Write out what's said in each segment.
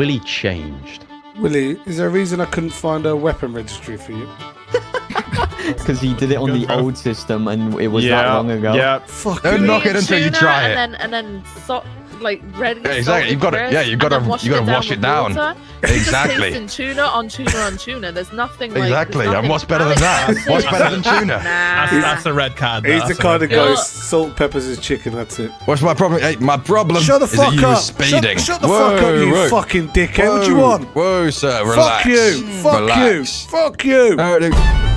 Willie changed. Willie, is there a reason I couldn't find a weapon registry for you? Because he did it on the old system and it was that long ago. Yeah. Fuck Don't you. knock it until you try it. And then like ready. Yeah, exactly. You've got to. Yeah, you got to wash it down. Exactly. Just tuna on tuna on tuna. There's nothing. Like, Exactly. there's And nothing what's better than that? What's better than tuna? That's a red card. He's the kind of guy who salt peppers his chicken. That's it. What's my problem? Hey, my problem Shut the is fuck that you were up. speeding. Shut the fuck up, you fucking dickhead. What do you want? Whoa, sir. Relax. Fuck you. Fuck Relax. you. Fuck you.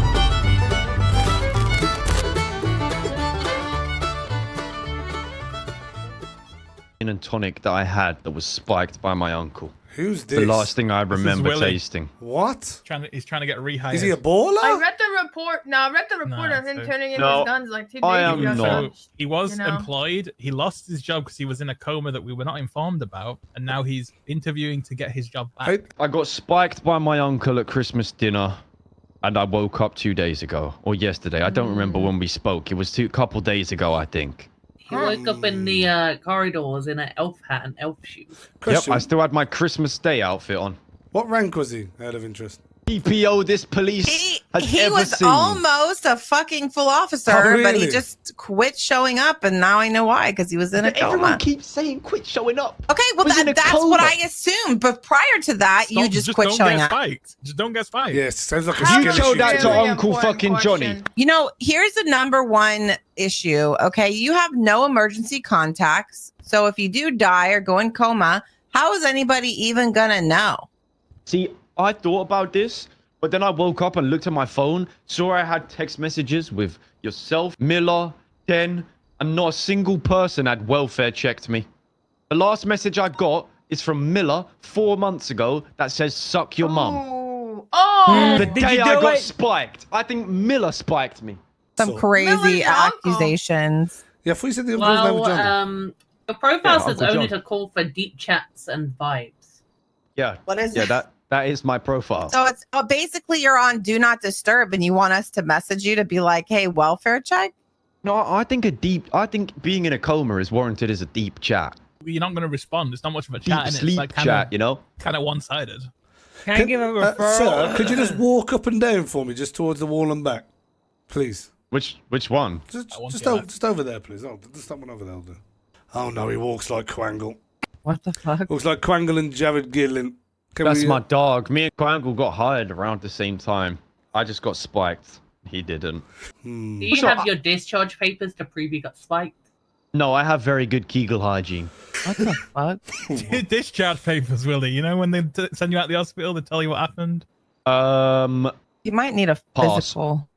And tonic that I had that was spiked by my uncle. Who's this? The last thing I remember tasting. What? He's trying to get rehired. Is he a baller? I read the report. No, I read the report of him turning in his guns like 2 days I am ago. not. He was employed. He lost his job because he was in a coma that we were not informed about, and now he's interviewing to get his job back. I got spiked by my uncle at Christmas dinner, and I woke up 2 days ago or yesterday. I don't remember when we spoke. It was a couple days ago, I think. He woke up in the corridors in an elf hat and elf shoes. Yep, I still had my Christmas Day outfit on. What rank was he, out of interest? EPO this police has He ever was seen. almost a fucking full officer, but he just quit showing up, and now I know why, because he was in a coma. Everyone keeps saying quit showing up. Okay, well that's what I assumed, but prior to that, you just quit showing up. Just don't get spiked. Yes, sounds like a You told that to Uncle fucking Johnny. You know, here's the #1 issue, okay? You have no emergency contacts, so if you do die or go in coma, how is anybody even gonna know? See, I thought about this, but then I woke up and looked at my phone, saw I had text messages with yourself, Miller, Den, and not a single person had welfare checked me. The last message I got is from Miller 4 months ago that says, suck your mum. The day I got spiked. I think Miller spiked me. Some crazy accusations. Yeah, if we said the the profile says Uncle only John. to call for deep chats and vibes. Yeah. What is yeah, it? that is my profile. So it's basically you're on Do Not Disturb, and you want us to message you to be like, "Hey, welfare check." No, I think being in a coma is warranted as a deep chat. You're not going to respond. It's not much of a Deep chat. sleep it's like chat, you know? Kind of one-sided. Can I give a referral? Sir, could you just walk up and down for me, just towards the wall and back, please? Which one? Just over there, please. Oh, just that one over there. Oh no, he walks like Quangle. What the fuck? Looks like Quangle and Jared Gillen. That's my dog. Me and Quangle got hired around the same time. I just got spiked. He didn't. Do you have your discharge papers to prove you got spiked? No, I have very good Kegel hygiene. What the fuck? Discharge papers, Willie. You know when they send you out the hospital to tell you what happened? You might need a physical.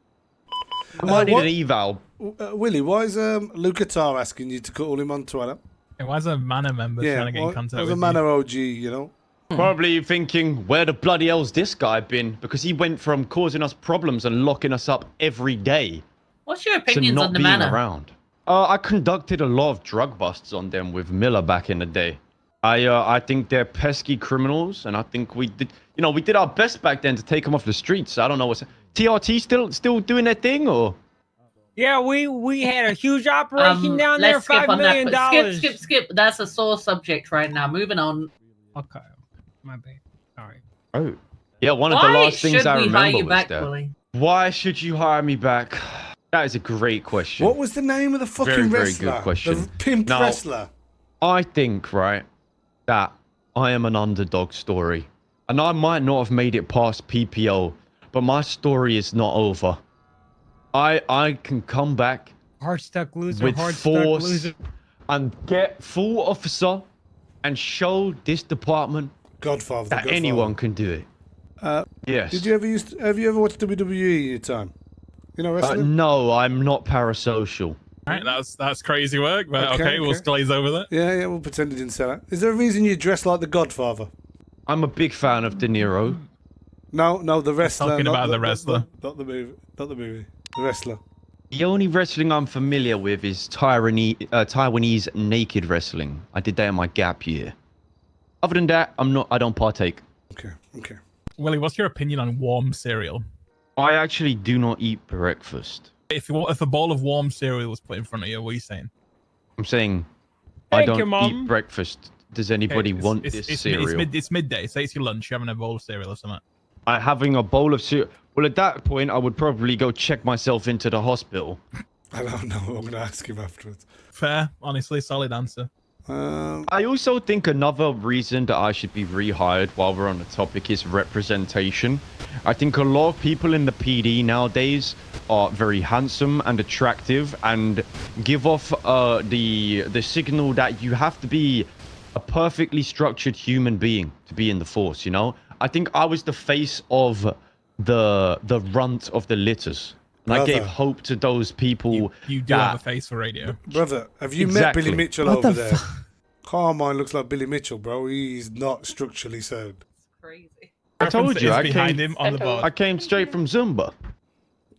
I might need an eval. Willie, why is Luke Guitar asking you to call him on Twitter? Hey, why is a Manor member trying to get in contact with a Manor OG, you know? Probably thinking, where the bloody hell's this guy been? Because he went from causing us problems and locking us up every day What's your to opinions not on the being Manor? around. I conducted a lot of drug busts on them with Miller back in the day. I think they're pesky criminals, and I think we did our best back then to take them off the streets. I don't know what's TRT still doing their thing, or? Yeah, we had a huge operation down there, $5 million. Skip. That's a sore subject right now. Moving on. Okay, my bad. All right. Oh, yeah. One of the last things I remember was back, that. Willie? Why should you hire me back? That is a great question. What was the name of the fucking very wrestler? good question. The pimp wrestler. I think, right, that I am an underdog story. And I might not have made it past PPO, but my story is not over. I can come back Hard stuck loser, with hard stuck force loser. and get full officer and show this department Godfather. that anyone can do it. Yes. Have you ever watched WWE in your time? You know wrestling? No, I'm not parasocial. All right, that's crazy work, but okay, we'll glaze over that. Yeah, we'll pretend it didn't say that. Is there a reason you dress like the Godfather? I'm a big fan of De Niro. No, the wrestler. Talking about the wrestler. Not the movie. The wrestler. The only wrestling I'm familiar with is Taiwanese naked wrestling. I did that in my gap year. Other than that, I don't partake. Okay. Willie, what's your opinion on warm cereal? I actually do not eat breakfast. If a bowl of warm cereal was put in front of you, what are you saying? I'm saying Thank I you, don't Mom. eat breakfast. Does anybody want this cereal? It's midday. Say it's your lunch. You're having a bowl of cereal or something. Having a bowl of cereal. Well, at that point, I would probably go check myself into the hospital. I don't know. I'm going to ask him afterwards. Fair. Honestly, solid answer. I also think another reason that I should be rehired while we're on the topic is representation. I think a lot of people in the PD nowadays are very handsome and attractive and give off the signal that you have to be a perfectly structured human being to be in the force, you know? I think I was the face of the runt of the litters. And I gave hope to those people. You do have a face for radio. Brother, have you met Billy Mitchell over there? Carmine looks like Billy Mitchell, bro. He's not structurally sound. Crazy. I told you, I came straight from Zumba.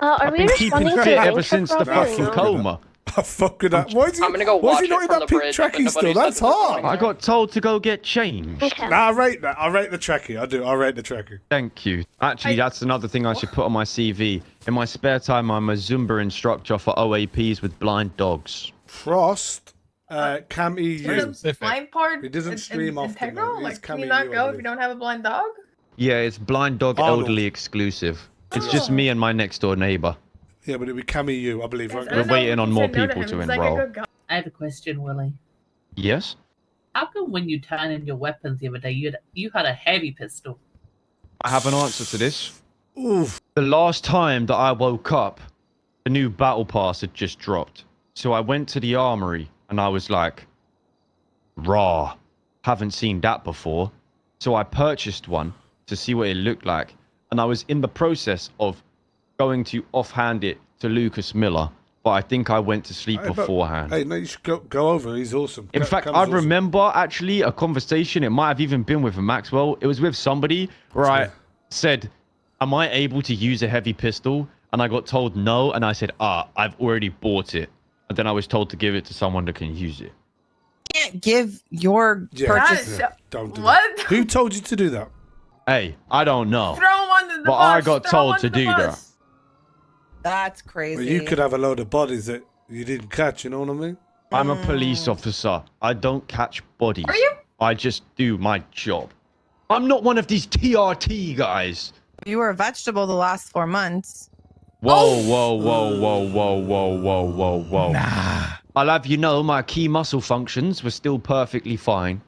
Are I've we been keeping responding fit to ever since the fucking coma. I fuck with that. Why is he not in that pink trackie still? That's hard. I got told to go get changed. Okay. Nah, I rate that. I rate the trackie. I do. I rate the trackie. Thank you. Actually, that's another thing I should put on my CV. In my spare time, I'm a Zumba instructor for OAPs with blind dogs. Frost, Cam EU. Blind part. It doesn't stream off. Like, can you not go if you don't have a blind dog? Yeah, it's blind dog elderly exclusive. It's just me and my next door neighbor. Yeah, but it'll be Cam EU, I believe, right? We're waiting on more people to enroll. I have a question, Willie. Yes? How come when you turned in your weapons the other day, you had a heavy pistol? I have an answer to this. Oof. The last time that I woke up, the new battle pass had just dropped. So I went to the armory and I was like, raw, haven't seen that before. So I purchased one to see what it looked like. And I was in the process of going to offhand it to Lucas Miller, but I think I went to sleep beforehand. Hey, no, you should go over. He's awesome. In fact, I remember actually a conversation. It might have even been with Maxwell. It was with somebody where I said, am I able to use a heavy pistol? And I got told no. And I said, I've already bought it. And then I was told to give it to someone that can use it. You can't give your purchase. Don't do What? that. Who told you to do that? Hey, I don't know. Throw him under the But bus. I got Throw him told under to the do bus. that. That's crazy. Well, you could have a load of bodies that you didn't catch, you know what I mean? I'm a police officer. I don't catch bodies. Are you? I just do my job. I'm not one of these TRT guys. You were a vegetable the last 4 months. Whoa, whoa, whoa, whoa, whoa, whoa, whoa, whoa, whoa. Nah. I'll have you know my key muscle functions were still perfectly fine.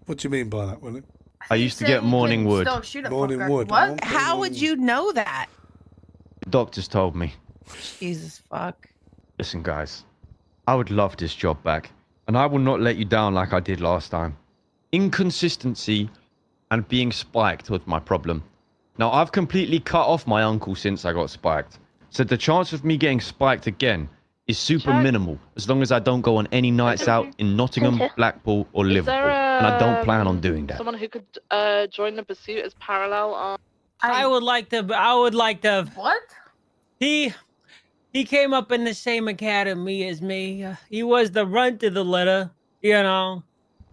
What do you mean by that, Willie? I used to get morning wood. Morning wood. What? How would you know that? The doctors told me. Jesus fuck. Listen, guys, I would love this job back, and I will not let you down like I did last time. Inconsistency and being spiked was my problem. Now, I've completely cut off my uncle since I got spiked, so the chance of me getting spiked again is super minimal, as long as I don't go on any nights out in Nottingham, Blackpool, or Liverpool, and I don't plan on doing that. Someone who could join the pursuit as parallel on... I would like to. What? He came up in the same academy as me. He was the runt of the litter, you know,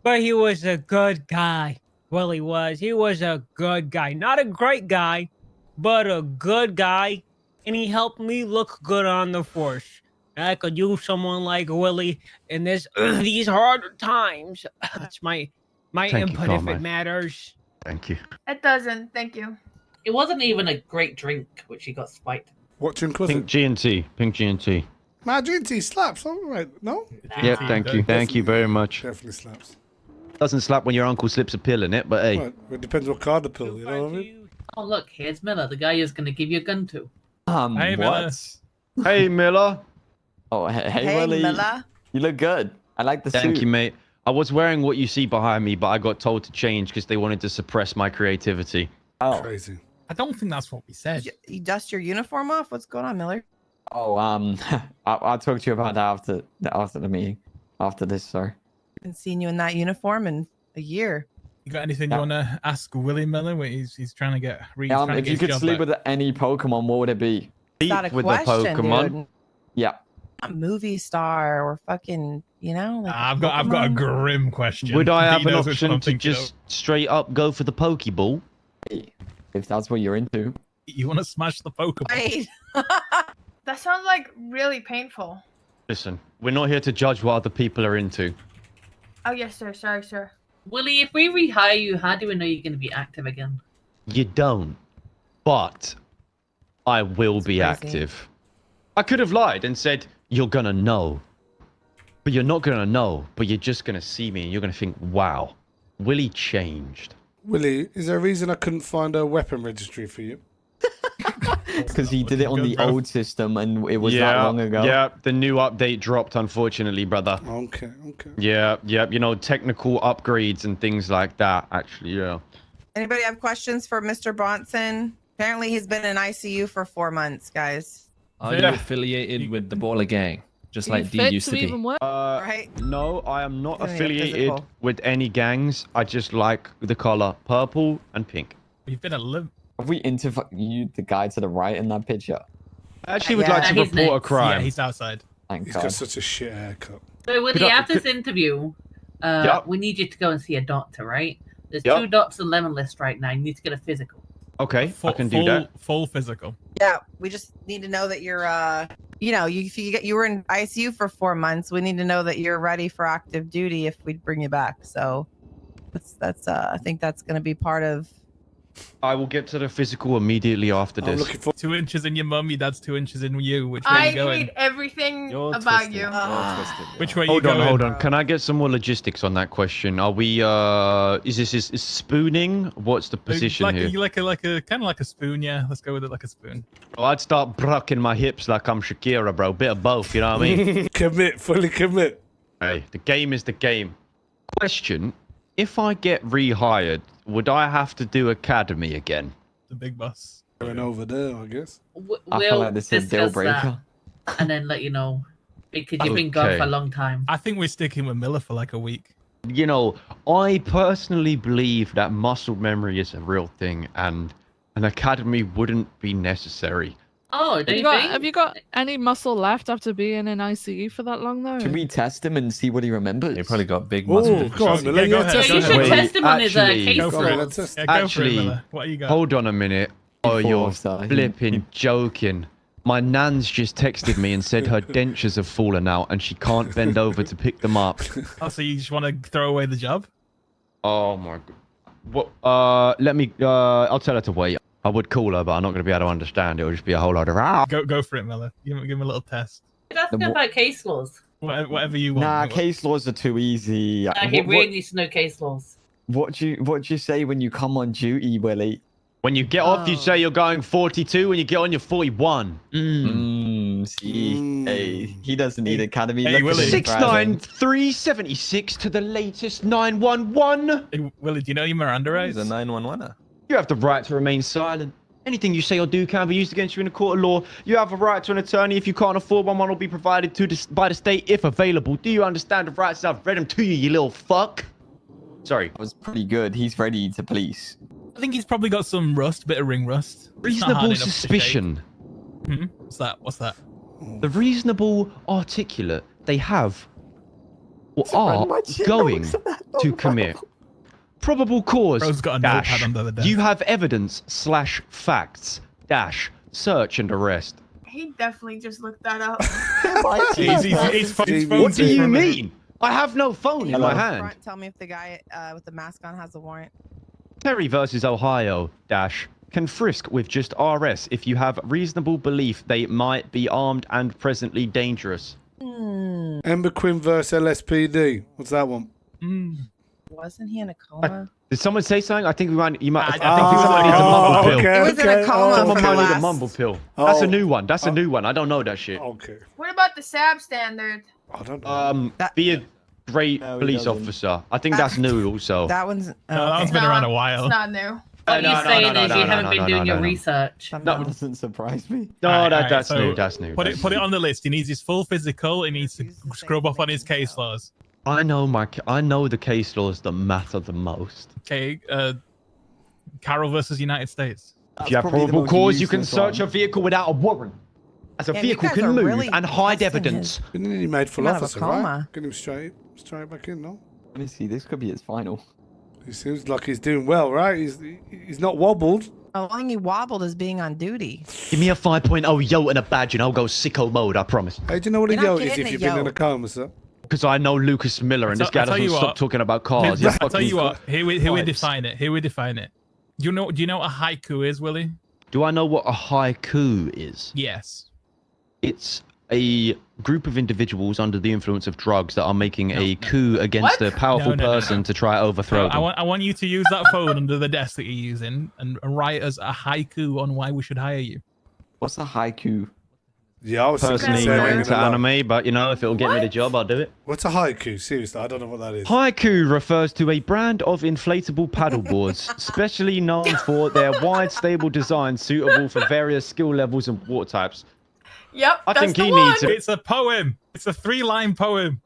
but he was a good guy. Well, he was. He was a good guy. Not a great guy, but a good guy. And he helped me look good on the force. I could use someone like Willie in these harder times. That's my input if it matters. Thank you. It doesn't. Thank you. It wasn't even a great drink, which he got spiked. What drink was Pink it? G&T. Pink G&T. Nah, G&T slaps. All right. No? Yeah, thank you. Thank you very much. Definitely slaps. Doesn't slap when your uncle slips a pill in it, but hey. Right. It depends what card the pill, you know what I mean? Oh, look, here's Miller, the guy who's going to give you a gun to. Hey, Miller. What? Hey, Miller. Oh, hey, Hey, Willie. Miller. You look good. I like the suit. Thank you, mate. I was wearing what you see behind me, but I got told to change because they wanted to suppress my creativity. Oh. Crazy. I don't think that's what we said. You dust your uniform off? What's going on, Miller? Oh, I'll talk to you about that after the meeting. After this, sorry. Haven't seen you in that uniform in a year. You got anything you want to ask Willie Miller? Where he's trying to get. If you could sleep with any Pokemon, what would it be? It's not a with question, the Pokemon. dude. Yeah. A movie star or fucking, you know? Like I've got a grim question. Would I He have an knows which one option I'm to thinking just straight up go for the Pokeball? Hey, if that's what you're into. of. You want to smash the Pokeball? Wait. That sounds like really painful. Listen, we're not here to judge what other people are into. Oh, yes, sir. Sorry, sir. Willie, if we rehire you, how do we know you're going to be active again? You don't. But I will be crazy. active. I could have lied and said, you're going to know. But you're not going to know. But you're just going to see me and you're going to think, wow, Willie changed. Willie, is there a reason I couldn't find a weapon registry for you? Because he did it on the old system and it was that long ago. Yeah, the new update dropped, unfortunately, brother. Okay. Yeah, you know, technical upgrades and things like that, actually, yeah. Anybody have questions for Mr. Bronson? Apparently he's been in ICU for 4 months, guys. Are you affiliated with the Baller Gang? Just like D used to be. Right? No, I am not Doing it affiliated physical. with any gangs. I just like the color purple and pink. You've been a limp. Have we interviewed the guy to the right in that picture? I actually would like to he's report a next. crime. Yeah, he's outside. Thank He's God. got such a shit haircut. So, Willie, after this interview, Yep. we need you to go and see a doctor, right? There's Yep. 2 docs on lemon list right now. You need to get a physical. Okay, I can do that. Full physical. Yeah, we just need to know that you're you were in ICU for 4 months. We need to know that you're ready for active duty if we bring you back. So that's I think that's going to be part of. I will get to the physical immediately after I'm this. looking for 2 inches in your mum, your dad's 2 inches in you. Which way I you going? hate everything You're about twisted. you. You're twisted. Which way Hold you on, going? hold on. Can I get some more logistics on that question? Are we is this is spooning? What's the position like, here? Like a kind of like a spoon, yeah. Let's go with it like a spoon. Oh, I'd start brucking my hips like I'm Shakira, bro. Bit of both, you know what I mean? fully commit. Hey, the game is the game. Question: if I get rehired, would I have to do academy again? The big bus. Going over there, I guess. I feel like this is a deal breaker. And then let you know. Because you've been gone Okay. for a long time. I think we're sticking with Miller for like a week. You know, I personally believe that muscle memory is a real thing, and an academy wouldn't be necessary. Oh, do you think? Have you got any muscle left after being in ICU for that long though? Should we test him and see what he remembers? You probably got big Oh, muscles. go on, Miller. go Yeah, ahead, test go you it. ahead. should test him on his actually- case Go for on, it. let's just- Yeah, go for it, Actually, Miller. What you got? Hold on a minute. Oh, Before, you're so he- flipping joking. My nan's just texted me and said her dentures have fallen out and she can't bend over to pick them up. Oh, so you just want to throw away the job? Oh my god. What? Let me. I'll tell her to wait. I would call her, but I'm not going to be able to understand. It'll just be a whole lot of. Go for it, Miller. Give him a little test. That's good about case laws. Whatever you want. Nah, case laws are too easy. He really needs to know case laws. What do you say when you come on duty, Willie? When you get off, you say you're going 42. When you get on, you're 41. See, hey, he doesn't need academy. Hey, Look at Willie. him driving. 69376 to the latest 911. Hey, Willie, do you know your Miranda rights? He's a 911er. You have the right to remain silent. Anything you say or do can be used against you in a court of law. You have a right to an attorney. If you can't afford one will be provided by the state if available. Do you understand the rights? I've read them to you, you little fuck. Sorry. That was pretty good. He's ready to police. I think he's probably got some rust, bit of ring rust. It's not hard Reasonable enough to suspicion. shake. What's that? The reasonable articulate they have or are my chin going looks at that. to commit. Probable cause Bro's got a dash. notepad under the desk. You have evidence / facts dash search and arrest. He definitely just looked that up. He's phone What do safe you for a minute. mean? I have no phone in my hand. Front, tell me if the guy with the mask on has a warrant. Terry versus Ohio dash can frisk with just RS if you have reasonable belief they might be armed and presently dangerous. Ember Quinn versus LSPD. What's that one? Wasn't he in a coma? Did someone say something? I think you might. I think someone needs a mumble pill. He was in a coma Someone for might need a last. mumble pill. That's a Oh. new one. That's a new one. I don't know that shit. Okay. What about the SAB standard? I don't know. Be a great No, he police doesn't. officer. I think that's new also. That one's. No, that one's okay. been around a It's while. not new. What No, you're no, saying no, is no, you no, haven't no, been no, doing no, your no. research. That No. doesn't surprise me. No, Alright, that's so new. That's new. Put it on the list. He needs his full physical. He needs to scrub off on his case laws. I know the case laws that matter the most. Okay, Carol versus United States. If you have probably the probable most cause, you can useless search one. a vehicle without a warrant. As a Damn, you vehicle guys can are move really and hide testing evidence. Isn't he made full Came out of a officer, coma. right? Get him straight back in, no? Let me see. This could be his final. He seems like he's doing well, right? He's not wobbled. The only thing he wobbled is being on duty. Give me a 5.0 yo and a badge and I'll go sicko mode, I promise. Hey, do you know what a You're not yo is getting if a you've been yo. in a coma, sir? because I know Lucas Miller, and this guy doesn't stop talking about cars. I'll tell you what. Here we define it. Do you know what a haiku is, Willie? Do I know what a haiku is? Yes. It's a group of individuals under the influence of drugs that are making a coup against a powerful person to try overthrow them. I want you to use that phone under the desk that you're using and write us a haiku on why we should hire you. What's a haiku? Yeah, I was personally not into anime, but you know, if it'll get me the job, I'll do it. What's a haiku? Seriously, I don't know what that is. Haiku refers to a brand of inflatable paddleboards, specially known for their wide, stable design suitable for various skill levels and water types. Yep, I think he needs it. It's a poem. It's a 3-line poem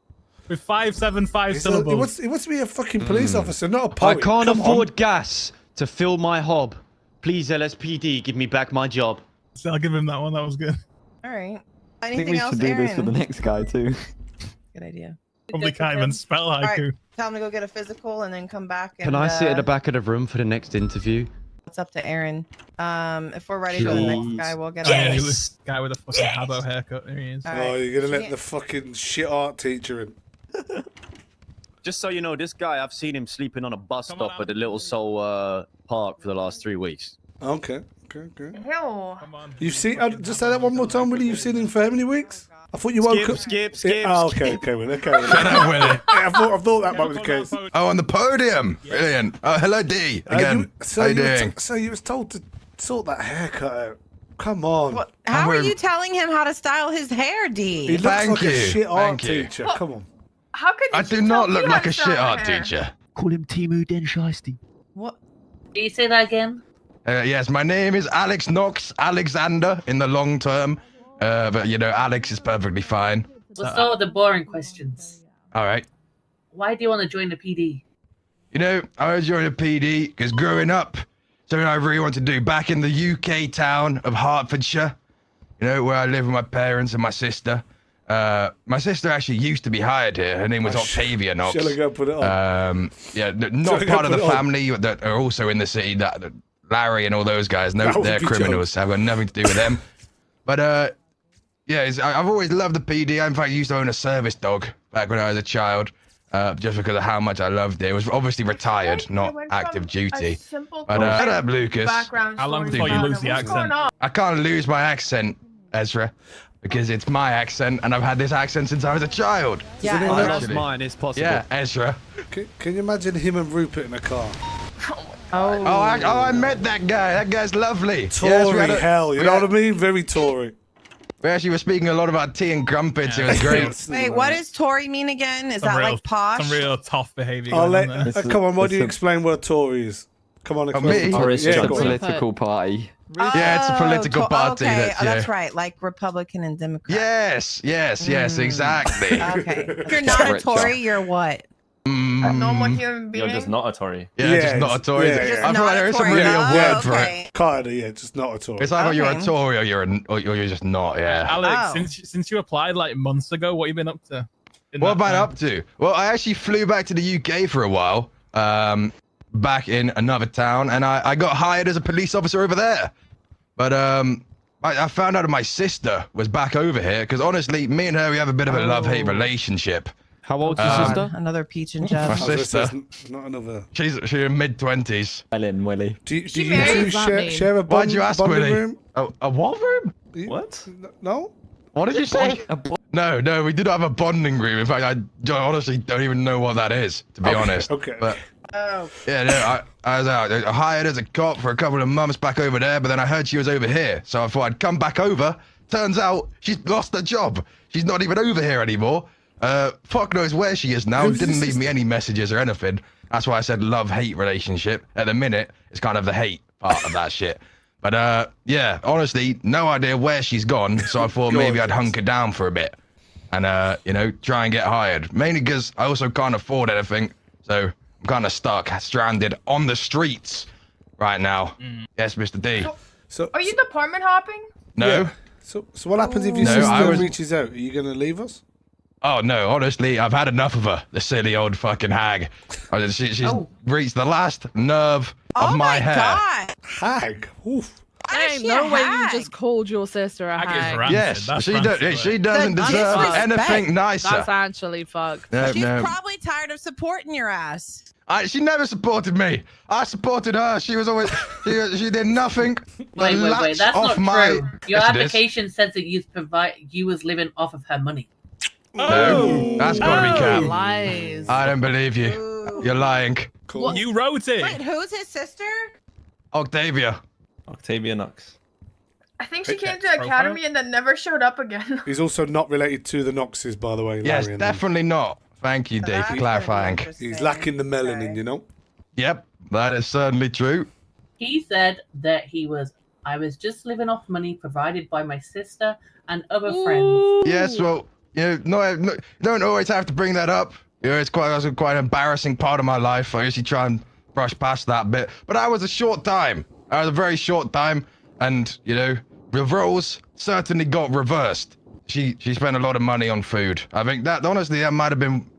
with 575 syllables. He wants to be a fucking police officer, not a poet. I can't afford gas to fill my hob. Please, LSPD, give me back my job. So I'll give him that one. That was good. All right. I think Anything we else, should do Aaron? this for the next guy too. Good idea. Probably can't even spell haiku. All right, tell him to go get a physical and then come back. And, Can I sit at the back of the room for the next interview? It's up to Aaron. If we're ready for the next guy, we'll get on. Yes. Guy with a fucking Habbo haircut. There he is. Oh, you're gonna let the fucking shit art teacher in. Just so you know, this guy, I've seen him sleeping on a bus stop at the Little Seoul Park for the last 3 weeks. Okay. Ew. You've seen? Just say that one more time, Willie. You've seen him for how many weeks? I thought you woke up. Skip. Okay, Willie. Okay. Willie. Shut up, Willie. I thought that might be the case. Oh, on the podium. Brilliant. Oh, hello, D. Again. How you doing? So you was told to sort that haircut out. Come on. What? How are you telling him how to style his hair, D? He looks like a shit art teacher. Come on. How could I do not look like a shit art teacher. Call him Timu Densheisty. What? Can you say that again? Yes, my name is Alex Knox Alexander in the long term. But, you know, Alex is perfectly fine. We'll start with the boring questions. All right. Why do you want to join the PD? You know, I was joining the PD because growing up, something I really wanted to do back in the UK town of Hertfordshire, you know, where I live with my parents and my sister. My sister actually used to be hired here. Her name was Octavia Knox. Shall I go put it on? Yeah, not part of the family that are also in the city. That Larry and all those guys, no, they're criminals. I've got nothing to do with them. But yeah, I've always loved the PD. I, in fact, used to own a service dog back when I was a child, just because of how much I loved it. It was obviously retired, not active duty. But shut up, Lucas. How long before you lose the accent? I can't lose my accent, Ezra, because it's my accent, and I've had this accent since I was a child. Yeah, I lost mine. It's possible. Yeah, Ezra. Can you imagine him and Rupert in a car? I met that guy. That guy's lovely. Tory hell, you know what I mean? Very Tory. We actually were speaking a lot about tea and crumpets. It was great. Wait, what does Tory mean again? Is that like posh? Some real tough behavior. Come on, why do you explain what Tory is? Come on, me? Or it's just a go on. political party. Yeah, it's a political party. Okay, that's right, like Republican and Democrat. Yes, exactly. Okay. If you're not a Tory, you're what? A normal human being. You're just not a Tory. Yeah, just not a Tory. Yeah. I feel like there is some really a word for it. Kinda, yeah, just not a Tory. It's either you're a Tory or you're just not. Yeah. Alex, since you applied like months ago, what have you been up to? What have I been up to? Well, I actually flew back to the UK for a while, back in another town, and I got hired as a police officer over there. But I found out that my sister was back over here because honestly, me and her, we have a bit of a love-hate relationship. How old's your sister? Another peach and My Jeff. sister. Not another. She's in mid-20s. Willie. Do you two share a Why'd you ask, bonding Willie? room? A what room? What? No? What did you say? No, we did have a bonding room. In fact, I honestly don't even know what that is, to be honest. Okay. But yeah, no, I was out. I hired as a cop for a couple of months back over there, but then I heard she was over here, so I thought I'd come back over. Turns out she's lost her job. She's not even over here anymore. Fuck knows where she is now. Didn't leave me any messages or anything. That's why I said love-hate relationship. At the minute, it's kind of the hate part of that shit. But yeah, honestly, no idea where she's gone. So I thought maybe I'd hunker down for a bit and you know, try and get hired. Mainly because I also can't afford anything, so I'm kind of stuck, stranded on the streets right now. Yes, Mr. D. So are you department hopping? No. Yeah. So what happens if your sister reaches out? Are you gonna leave us? Oh no, honestly, I've had enough of her, the silly old fucking hag. She's reached the last nerve of my hair. God. Hag? Oof. I There ain't no way you just called your sister a hag. Yes, she doesn't deserve anything nicer. That's actually fucked. She's probably tired of supporting your ass. She never supported me. I supported her. She was always she did nothing. Wait, that's not true. Your Yes, application says that you was living off of her money. No, that's gotta be cap. Lies. I don't believe you. Ooh. You're lying. Cool. You wrote it. Wait, who's his sister? Octavia Knox. I think she came to academy and then never showed up again. He's also not related to the Knoxes, by the way. Yes, Larry, definitely not. Thank you, Dave, for clarifying. He's lacking the melanin, you know? Yep, that is certainly true. He said that I was just living off money provided by my sister and other friends. Yes, well, you don't always have to bring that up. It's quite an embarrassing part of my life. I usually try and brush past that bit. But I was a short time. I was a very short time. And, the roles certainly got reversed. She spent a lot of money on food. I think that might have been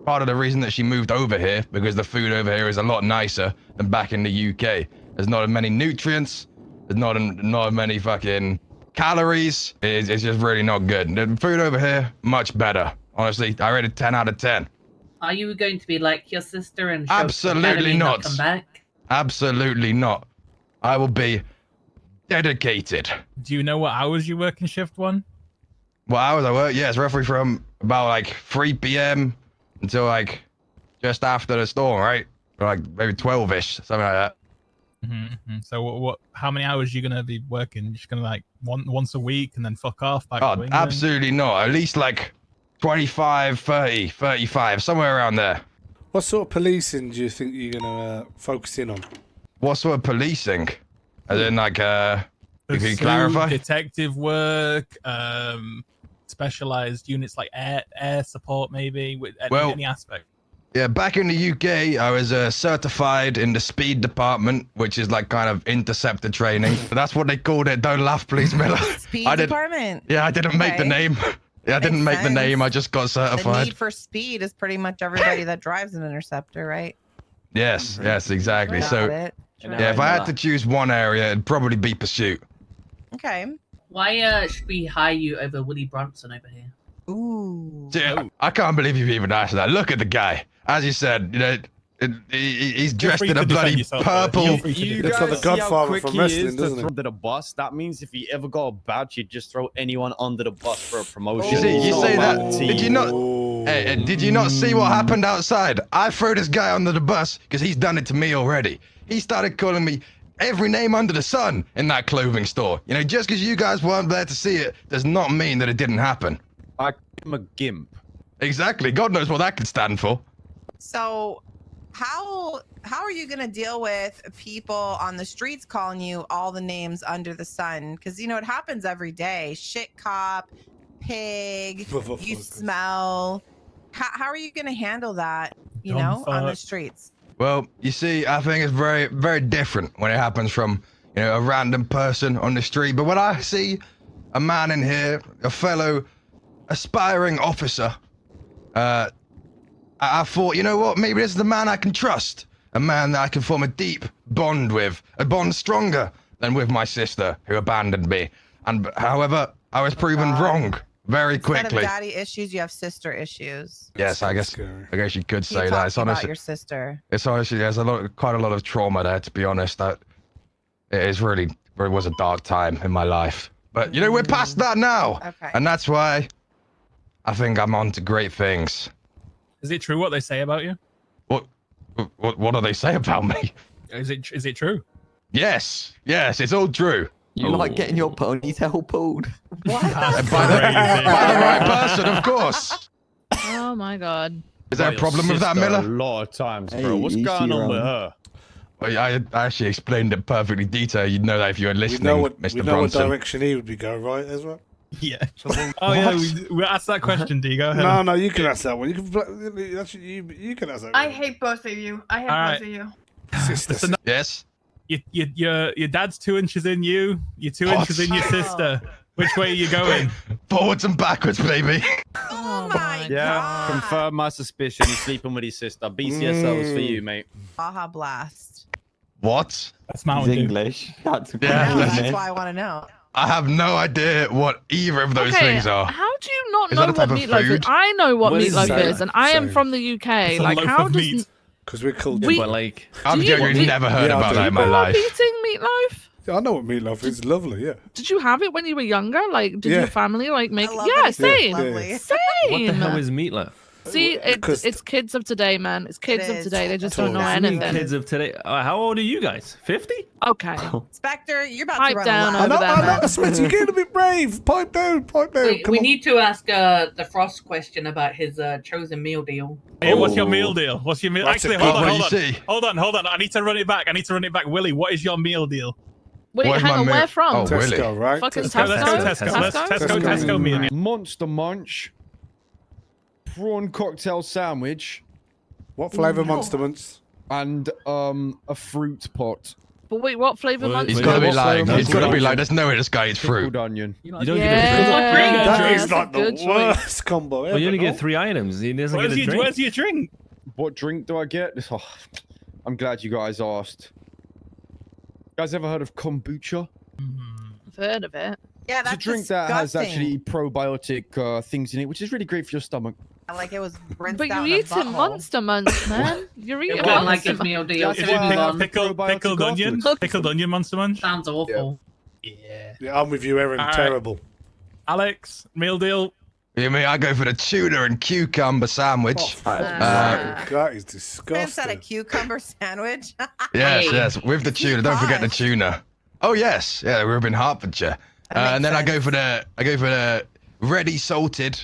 part of the reason that she moved over here, because the food over here is a lot nicer than back in the UK. There's not as many nutrients. There's not as many fucking calories. It's just really not good. The food over here, much better. Honestly, I rated 10 out of 10. Are you going to be like your sister and show Absolutely not. Come back? Absolutely not. I will be dedicated. Do you know what hours you work in shift 1? What hours I work? Yeah, it's roughly from about 3 p.m. until just after the storm, right? Or maybe 12ish, something like that. Mm-hmm. So what? How many hours are you gonna be working? You're just gonna once a week and then fuck off back to England? Absolutely not. At least 25, 30, 35, somewhere around there. What sort of policing do you think you're gonna focus in on? What sort of policing? As in can you clarify? Detective work, specialized units like air support, maybe with any aspect. Yeah, back in the UK, I was certified in the speed department, which is kind of interceptor training. That's what they called it. Don't laugh, please, Miller. Speed department. Yeah, I didn't make the name. Yeah, I didn't make the name. I just got certified. The need for speed is pretty much everybody that drives an interceptor, right? Yes, exactly. Got So, it. if I had to choose one area, it'd probably be pursuit. Okay. Why should we hire you over Willie Bronson over here? Ooh. Dude, I can't believe you've even asked that. Look at the guy. As you said, he's dressed in a bloody purple. You Looks like the Godfather from wrestling, doesn't it? Under the bus. That means if he ever got a badge, you'd just throw anyone under the bus for a promotion. You say that? Did you not? Hey, did you not see what happened outside? I threw this guy under the bus because he's done it to me already. He started calling me every name under the sun in that clothing store. Just because you guys weren't there to see it does not mean that it didn't happen. I'm a gimp. Exactly. God knows what that could stand for. So, how are you gonna deal with people on the streets calling you all the names under the sun? Because it happens every day. Shit cop, pig, you smell. How are you gonna handle that? On the streets. Well, you see, I think it's very, very different when it happens from a random person on the street. But when I see a man in here, a fellow aspiring officer, I thought, you know what? Maybe this is the man I can trust. A man that I can form a deep bond with. A bond stronger than with my sister who abandoned me. And however, I was proven wrong very quickly. Instead of daddy issues, you have sister issues. Yes, I guess you could say that. It's honestly honestly about your sister. It's honestly there's quite a lot of trauma there, to be honest. That it was a dark time in my life. But we're past that now. Okay. And that's why I think I'm on to great things. Is it true what they say about you? What do they say about me? Is it true? Yes, it's all true. You like getting your ponytail pulled? What? By the right person, of course. Oh my god. Is there a problem with that, Miller? A lot of times, bro. What's going on with her? I actually explained it perfectly detailed. You'd know that if you were listening, Mr. We know what Bronson. direction he would be going, right, Ezra? Yeah. We asked that question. Do you go ahead? No, you can ask that one. You can actually you can ask that one. I hate both of you. I hate both of you. Sister. Yes. Your dad's 2 inches in you. You're 2 inches in your sister. Which way are you going? Forwards and backwards, baby. Oh my Yeah, god. confirm my suspicion. He's sleeping with his sister. BCSOs for you, mate. Baja Blast. What? That's Mountain Dew. English. That's Yeah, That's why I want to know. I have no idea what either of those things are. How do you not Is know that a what type of meatloaf is? food? I know what What is meatloaf that? is, and I am Same. from the UK. It's a Like, loaf how of does meat. Because we're called. Yeah, but like, I've you- genuinely do- never heard Yeah, I about do. that in my grow up life. eating meatloaf? I know what meatloaf is. Lovely, yeah. Did you have it when you were younger? Like, did Yeah. your family like make? I love Yeah, it. It's same, lovely. same. what the hell is meatloaf? See, Because- it's kids of today, man. It's kids It of is. today. They just don't know Totally. I mean, anything. kids of today. How old are you guys? 50? Okay. Spectre, you're about Pipe to run down a I lap. know, there, I know, man. Smith, you're getting a bit brave. Pipe down, come We on. need to ask the Frost question about his chosen meal deal. Hey, what's your meal deal? What's your meal? What's Actually, it hold called? on, What hold do on. you see? Hold on. I need to run it back. Willie, what is your meal deal? Wait, What is hang my on. meal- Where from? Oh, Willie. Tesco, right? Fucking Let's go Tesco. Tesco meal. Monster Munch, prawn cocktail sandwich, What flavour Monster Munch? and a fruit pot. But wait, what flavor Well, monster? He's got to be What's like, the- he's got to be like, there's no way this guy eats fruit. Pickled onion. You don't Yeah, That is that's not a the good choice. worst combo ever. Well, you only no? get 3 items. He doesn't get a drink. Where's your drink? What drink do I get? Oh, I'm glad you guys asked. You guys ever heard of kombucha? I've heard of it. Yeah, It's that's a drink that has disgusting. actually probiotic things in it, which is really great for your stomach. Like it was rinsed But out you're in a eating butthole. Monster Munch, man. You're eating It wasn't like Monster his Munch. meal deal. That's Should why we I move have on? Pickled onion? afterwards. Pickled onion, Monster Munch? Sounds awful. Yeah. Yeah, I'm with you, Aaron. All right. Terrible. Alex, meal deal. You mean I go for the tuna and cucumber sandwich? Ah. That is Man said a disgusting. cucumber sandwich. Yes, Hey. yes, with the tuna. Don't forget the Gosh. tuna. Oh yes, yeah, we're up in Hertfordshire. That And makes then I go sense. for the ready salted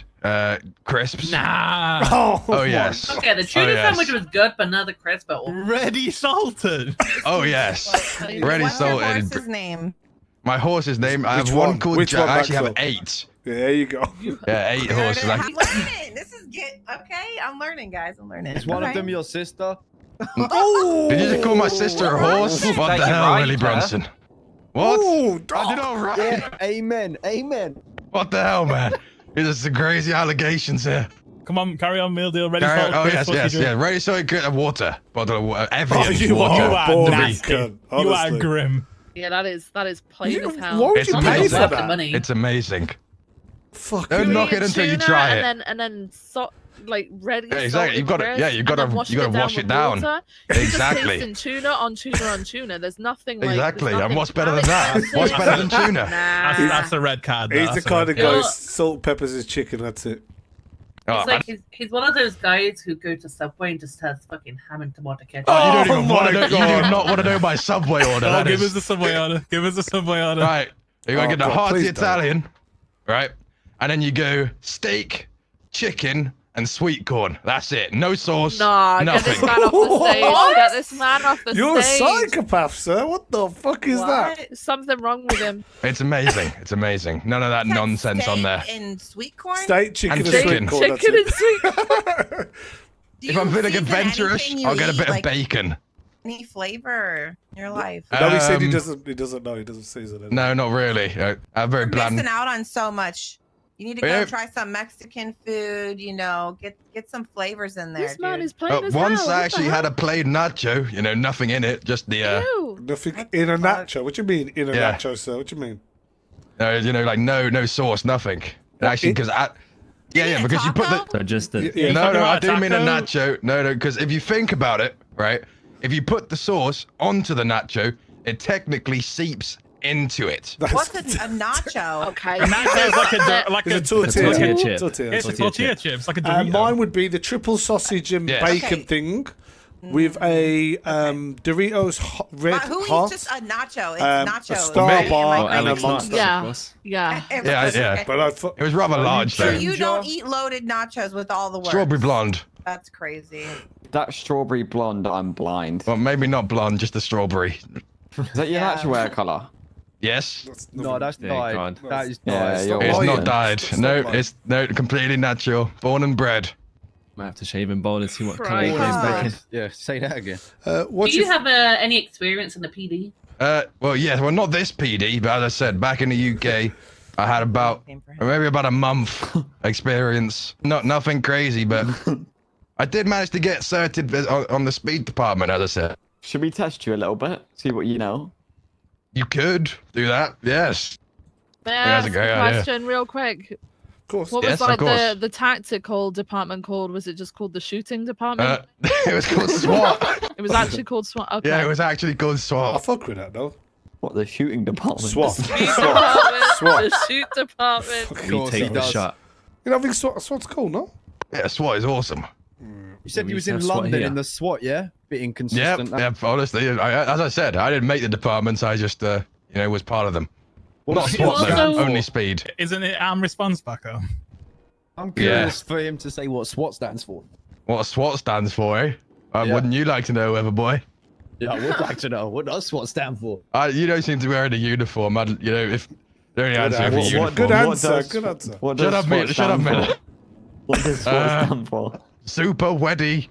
crisps. Nah. Oh yes. Okay, the tuna Oh, yes. sandwich was good, but not the crisp at all. Ready salted. Oh yes. Ready What's your salted. horse's name? My horse's name. I Which have one one? called Which Jack. one, I actually have Maxwell? 8. Yeah, there you go. Yeah, 8 horses. I'm Like, learning. This is okay. I'm learning, guys. I'm learning. Is one of Okay. them your sister? Oh! did you just call my sister a horse? What That the you hell, right, Willie huh? Bronson? What? Oh, I did all right. Yeah, amen, amen. What the hell, man? There's some crazy allegations here. Come on, carry on, meal deal. Ready Carry on. salted Oh crisps. yes, What's yes, your yeah. drink? Ready, so good. Water. Bottle of water. Oh, Evian you water. are You are boring, nasty. cunt, You are honestly. grim. Yeah, that is plain as hell. Why would It's you amazing. pay for Worth the that? money. It's amazing. Fuck. Don't you. knock it until you Tuna try it. and then like ready. Yeah, exactly. salted You've got to- crisp, yeah, you've got and to- then you got to wash with it down. water. You're just Exactly. tasting tuna on tuna on tuna. There's nothing like. Exactly. there's And nothing what's better than that? palate What's better than cleansing. tuna? Nah. That's a red card. He's That's the a kind red of card. guy Yeah. salt peppers his chicken. That's it. Oh, It's like he's one of those guys who go to Subway and just has fucking ham and tomato ketchup. oh, you don't Oh even want my to know. You do God. not want to know my Subway order. Oh, That give is- us the Subway order. Give us the Subway order. Right. You gotta Oh, get the God, hearty please don't. Italian, right? And then you go steak, chicken, and sweet corn. That's it. No sauce. Nah, get this nothing. man off the stage. What? Get this man off the You're a stage. psychopath, sir. What the fuck is that? There's something wrong with him. It's amazing. It's amazing. None of that nonsense on there. And sweet corn. Steak, chicken, And and chicken. sweet corn. That's Chicken and it. sweet. Do If you I'm feeling season adventurous, anything you I'll get a eat, bit of like, bacon. Any flavor in your life? No, he said he Um, doesn't. He doesn't know. He doesn't season it. No, not really. I'm very You're bland. missing out on so much. You need to go Yeah. try some Mexican food. You know, get some flavors in there, This man dude. is plain as Once hell. I What actually the had a hell? plain nacho, you know, nothing in it, just the Ew. Nothing What in the a fuck? nacho. What do you mean in a Yeah. nacho, sir? What do you mean? you know, like no sauce, nothing. What, Actually, in- because You mean a because you put the taco? So just the. Yeah. no, talking I about do mean a taco? nacho. No, because if you think about it, right, if you put the sauce onto the nacho, it technically seeps into it. What's a nacho? Okay. Nacho is like a It's a tortilla. tortilla chip. Tortilla. It's a tortilla chips, like a Dorito. Mine would be the triple sausage and Yes. bacon Okay. thing with a Doritos red Who hot, eats just a nacho? It's a nachos. Star right? Am I Bar, Oh, right? and a Alex Knox monster. does, of Yeah. course. Yeah. Yeah. Okay. But It was rather large So though. you don't eat loaded nachos with all the works. Strawberry blonde. That's crazy. That strawberry blonde, I'm blind. Well, maybe not blonde, just a strawberry. Is that your Yeah. natural hair color? Yes. That's No, that's Yeah, dyed. God. That is Yeah, dyed. you're It's lying. not dyed. Stop No, lying. it's completely natural. Born and bred. Might have to shave him bald and see what color Christ. he comes back in. Yeah, say that again. what's Do you your have any experience in the PD? Well, yeah, well, not this PD, but as I said, back in the UK, I had maybe about a month experience. Nothing crazy, but I did manage to get certed on the speed department, as I said. Should we test you a little bit? See what you know? You could do that. Yes. May I That's a ask great a idea. question real quick? Of course. What Yes, was like of course. the tactical department called? Was it just called the shooting department? It was called SWAT. It was actually called SWAT. Okay. Yeah, it was actually called I SWAT. fuck with that though. What, the shooting department? SWAT. Shoot SWAT. department. The shoot department. We take the shot. You know, I think SWAT's cool, no? Yeah, SWAT is awesome. You said We you was used to in have SWAT London here. in the SWAT, yeah? Bit Yeah, inconsistent. yeah. Honestly, as I said, I didn't make the departments. I just, was part of them. Not does SWAT SWAT though. stand for? Only speed. Isn't it arm response back home? I'm curious for him to say what SWAT stands for. What SWAT stands for, eh? Yeah. Wouldn't you like to know, Everboy? Yeah, I would like to know. What does SWAT stand for? You don't seem to be wearing a uniform. If the only answer for answer. uniform. Good answer. does- Good answer. What Shut does up, Miller. SWAT Shut up, stand for? Miller. What does SWAT stand for? Super Weddy.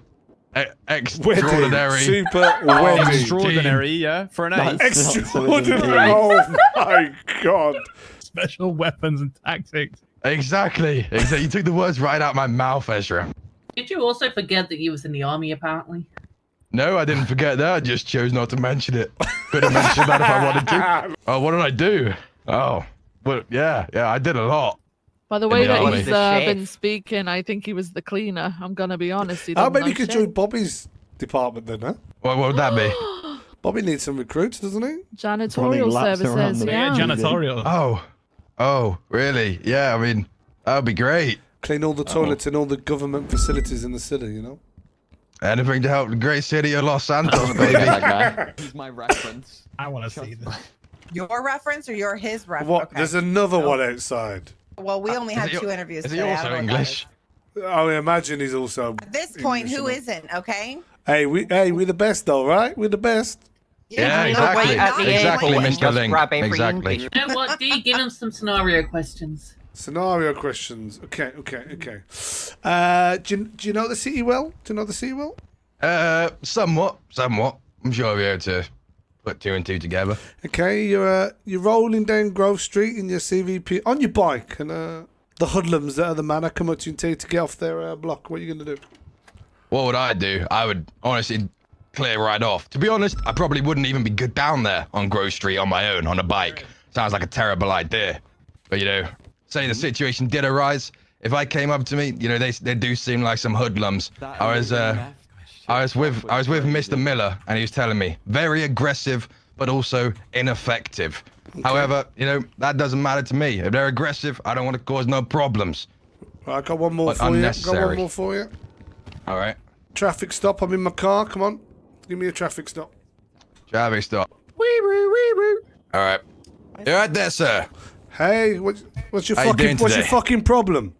Wedding. Extraordinary. Super wedding. Extraordinary, yeah, for an A. That's not so Extraordinary. Oh my god. Special weapons and tactics. Exactly. You took the words right out my mouth, Ezra. Did you also forget that you was in the army, apparently? No, I didn't forget that. I just chose not to mention it. Could have mentioned that if I wanted to. Oh, what did I do? Oh, but yeah, I did a lot. By the way the that army. he's The chef. been speaking, I think he was the cleaner. I'm gonna be honest. He How doesn't maybe know you could shit. join Bobby's department then, huh? What would that be? Bobby needs some recruits, doesn't he? Janitorial Running laps around services. the- Yeah, Yeah. janitorial. Oh, really? Yeah, I mean, that would be great. Clean all the toilets in all the government facilities in the city, you know? Anything to help the great city of Los Santos, That baby. guy. He's my reference. I want to see this. Your reference or his reference? What? Okay. There's another one outside. Well, we only had Is he- 2 interviews Is he today. I also don't know what that English? I imagine he's also. is. At this point, English, who you know? isn't? Okay. Hey, we're the best though, right? We're the best. Yeah, you know, exactly. wait at the end, Exactly, wait. Mr. Ling. Exactly. You know what, D? Give him some scenario questions. Scenario questions. Okay. Do you know the city well? Do you know the city well? Somewhat. I'm sure I'll be able to put 2 and 2 together. Okay, you're rolling down Grove Street in your CVP on your bike, and the hoodlums that are the manor come up to you and tell you to get off their block. What are you gonna do? What would I do? I would honestly clear right off. To be honest, I probably wouldn't even be good down there on Grove Street on my own on a bike. Sounds like a terrible idea. But say the situation did arise. If I came up to me, they do seem like some hoodlums. I was with Mr. Miller, and he was telling me very aggressive, but also ineffective. Okay. However, that doesn't matter to me. If they're aggressive, I don't want to cause no problems. Right, I got one more But for you. unnecessary. Got one more for you. All right. Traffic stop. I'm in my car. Come on, give me a traffic stop. Traffic stop. Wee woo, wee woo. All right. You're right there, sir. Hey, what's your How you doing fucking today? problem?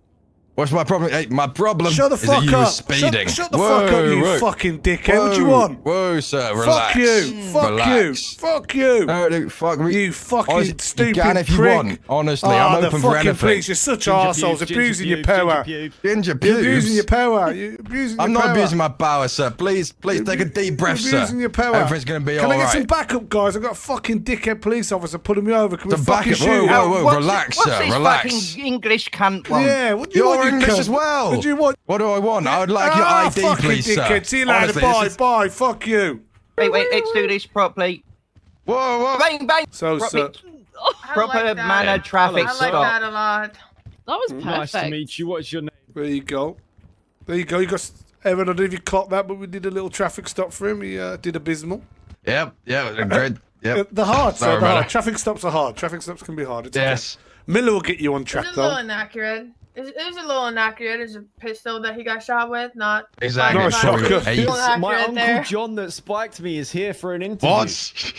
What's my problem? Hey, my problem Shut the is fuck that you up. were speeding. Shut the fuck up, you fucking dickhead. What do you want? Whoa, sir, relax. Fuck you. Fuck Relax. you. Fuck you. No, fuck me. You fucking Honestly, stupid you can if you prick. want. Honestly, I'm the open for fucking anything. police. You're such arseholes. Abusing your power. Ginger You're pubes. abusing your power. You're abusing your I'm power. not abusing my power, sir. Please take a deep breath, You're sir. abusing your power. Everything's gonna be Can all I get right. some backup, guys? I've got a fucking dickhead police officer pulling me over. Can we Some fucking backup. shoot? Whoa, relax, sir. Relax. English cunt one? Yeah, what do you want, You're you English cunt? as well. What do you want? What do I want? I would like your ID, fucking please, sir. dickhead. See you later. Honestly, Bye, this is- bye. Fuck you. Wait, let's do this properly. Whoa. Bang, bang. So, sir, Proper manner traffic I like stop. that a lot. That was perfect. Nice to meet you. What's your name? there you go. There you go. You got Evan. I don't know if you clocked that, but we did a little traffic stop for him. He did abysmal. Yep, great. Yep. They're hard, Sorry sir. They're about hard. it. Traffic stops are hard. Traffic stops can be hard. It's Yes. okay. Miller will get you on track, It's a little though. inaccurate. It's a little inaccurate. It's a pistol that he got shot with, not Exactly. Not a shotgun. Hey, Little My inaccurate uncle there. John that spiked me is here for an interview. What?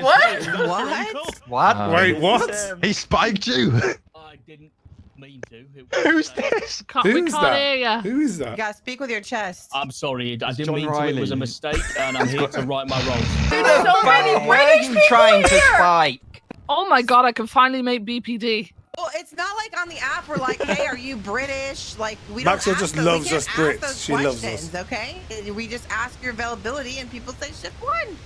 What? What? Wait, what? He spiked you? I didn't mean to. Who's this? We Who's can't that? hear ya. Who is that? You gotta speak with your chest. I'm sorry. I didn't John mean to. It was a Riley. mistake, and I'm here to right my wrongs. Who the So many fuck? Where are British you people trying to here. spike? Oh my god, I can finally make BPD. Well, it's not like on the app we're like, hey, are you British? Like, we don't Maxwell ask just those, loves we can't us ask Brits. those She loves questions, us. okay? We just ask your availability and people say shift 1.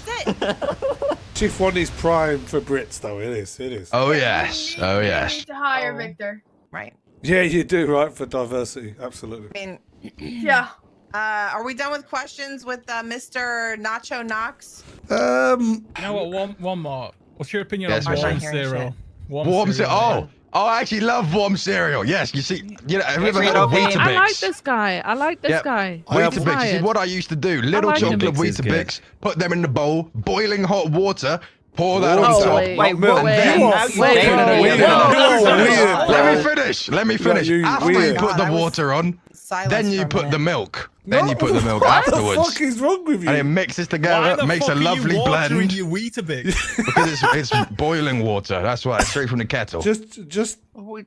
That's it. Chief 1 is prime for Brits, though. It is. Oh, yes. Oh, We yes. need to hire Victor. Right. Yeah, you do, right, for diversity. Absolutely. I mean, Yeah. Are we done with questions with Mr. Nacho Knox? You know what? One more. What's your opinion Yes, on Michelle. warm cereal? Warm cereal. Oh, I actually love warm cereal. Yes, you see, have you ever heard of Weetabix? I like this guy. I like this guy. Weetabix. This is what I used to do. Little like chocolate Weetabix is Weetabix. Put them in the bowl. Boiling hot water. Pour that on Oh, top. wait, Wait, wait, what? wait. You Wait, are wait, fucking wait, weird. wait. Let me finish. Let me finish. you After weird. you put the God, I was water on, Silence then for you a put the minute. milk. Then you put the milk What afterwards. the fuck is wrong with you? And it mixes Why together, the makes fuck a are lovely you watering blend. your Weetabix? Because it's boiling water. That's why, straight from the kettle. Just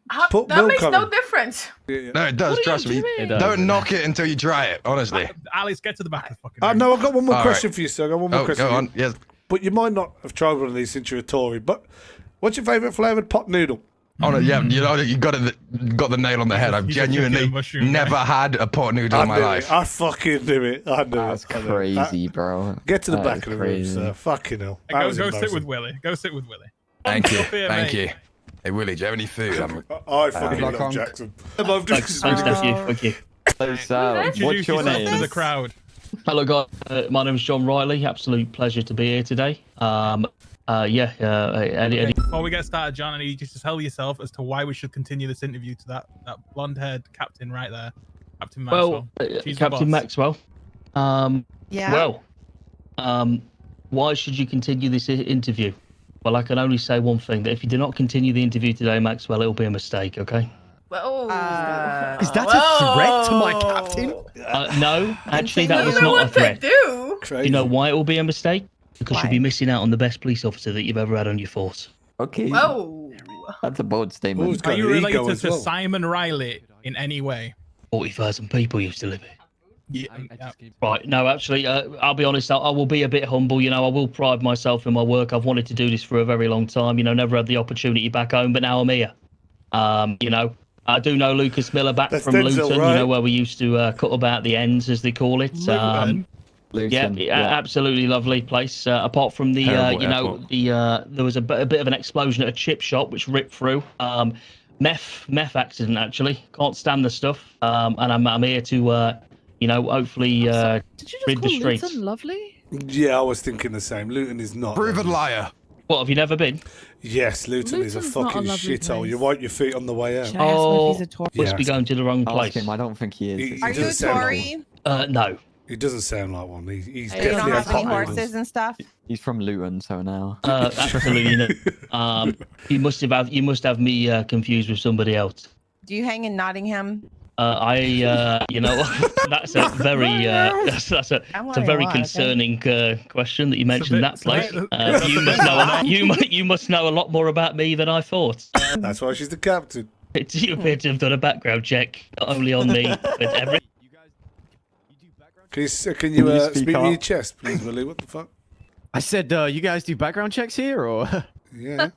How- put that milk makes on no it. difference. No, it does. Trust me. It does. Don't knock it until you try it. Honestly. Alex, get to the back of the fucking room. No, I've got one more All question right. for you, sir. I got one more Oh, question. go for you. on. Yes. But you might not have tried one of these since you're a Tory. But what's your favourite flavoured pot noodle? Oh no, yeah, you got the nail on the head. I've He's a chicken genuinely mushroom never guy. had a pot noodle I in my knew life. it. I fucking knew it. I knew That's it. I knew it. crazy, bro. Get to the That back is of the room, crazy. sir. Fucking hell. Hey, That go was sit embarrassing. with Willie. Go sit with Willie. Thank you, Up here, thank mate. you. Hey Willie, do you have any food? I fucking Good luck, love Hunk. Jackson. Thank you. So, what's Introduce your yourself to name? the crowd. Hello, guys. My name is John Riley. Absolute pleasure to be here today. Eddie. Before we get started, John, I need you to tell yourself as to why we should continue this interview to that blonde-haired captain right there, Captain Maxwell. She's the Captain boss. Maxwell. Yeah. Why should you continue this interview? Well, I can only say one thing: that if you do not continue the interview today, Maxwell, it'll be a mistake. Okay? Whoa. Is that a threat to my captain? No, actually, that was You know not a what to threat. do. Crazy. You know why it will be a mistake? Because Why? you'll be missing out on the best police officer that you've ever had on your force. Okay. Whoa. That's a bold Oh, statement. he's Are got you an ego related as to well. Simon Riley in any way? 40,000 people used to live here. Yeah. Right. No, actually, I'll be honest. I will be a bit humble. You know, I will pride myself in my work. I've wanted to do this for a very long time. You know, never had the opportunity back home, but now I'm here. You know, I do know Lucas Miller back That's from Denzel, Luton. right? You know, where we used to cut about the ends, as they call it. Luton, Absolutely lovely place. Apart from the, Terrible you know, airport. there was a bit of an explosion at a chip shop which ripped through. Meth accident actually. Can't stand the stuff. And I'm here to, you know, hopefully Did you just rid the call streets. Luton lovely? Yeah, I was thinking the same. Luton is not. Proven liar. What, have you never been? Yes, Luton is a Luton's not a fucking lovely shithole. place. You wipe your feet on the way out. Should I ask him Oh, if he's a Tory? must be Yeah. going to the wrong Ask place. him. I don't think he is. He It's- He Are you a doesn't sound like Tory? No. He doesn't sound like one. He's You definitely don't a have any pot horses noodles. and stuff? He's from Luton, so now. Absolutely not. You must have me confused with somebody else. Do you hang in Nottingham? You know, that's a very that's a I'm it's a learning very a lot, okay? concerning question that you mentioned that place. bit- You must know you must know a lot more about me than I thought. That's why she's the captain. You appear to have done a background check not only on me but every. Can you Can you speak speak in your up? chest, please, Willie? What the fuck? I said, you guys do background checks here, or? Yeah.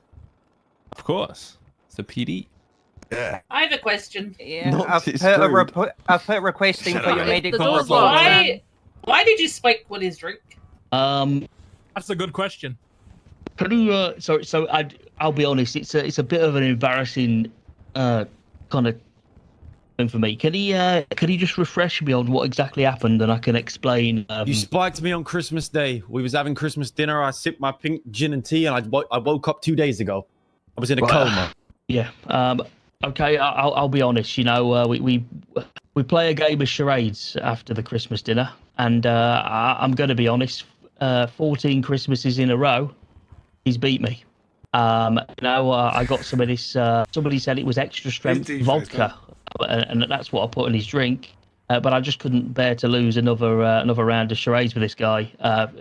Of course. It's a PD. Yeah. I have a question. Not it's true. I've put requesting Shut for up. your The medical door's report. locked. Why did you spike Woody's drink? That's a good question. Can you? So I'll be honest. It's a bit of an embarrassing kind of thing for me. Can he just refresh me on what exactly happened, and I can explain? You spiked me on Christmas Day. We was having Christmas dinner. I sipped my pink gin and tea, and I woke up 2 days ago. I was in a coma. Yeah. Okay. I'll be honest. You know, we play a game of charades after the Christmas dinner, and I'm going to be honest. 14 Christmases in a row, he's beat me. Now I got some of this. Somebody said it was extra strength Defac3d, vodka, and that's what I put in his drink. But I just couldn't bear to lose another round of charades with this guy.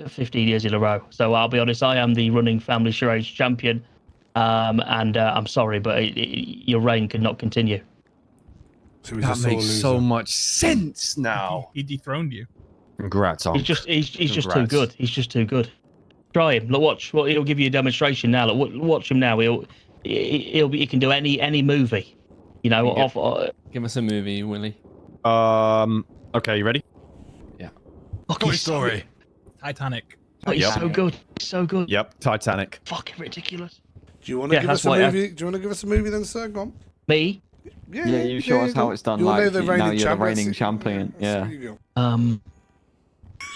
15 years in a row. So I'll be honest. I am the running family charades champion. And I'm sorry, but your reign cannot continue. So he's a That sore makes so loser. much sense now. He dethroned you. Congrats, Unc. He's just too Congrats. good. He's just too good. Try him. Look, watch. Well, he'll give you a demonstration now. Look, watch him now. He can do any movie. You know, Yeah. Give us a movie, Willie. Okay, you ready? Yeah. Toy Story. Titanic. He's so good. He's so good. Yep, Titanic. Fucking ridiculous. Do you want to Yeah, give that's us a why I- movie? Do you want to give us a movie then, sir? Go on. Me? Yeah, Yeah, you show us how it's done. You're Like the now reigning you're the champion. reigning champion. Yeah.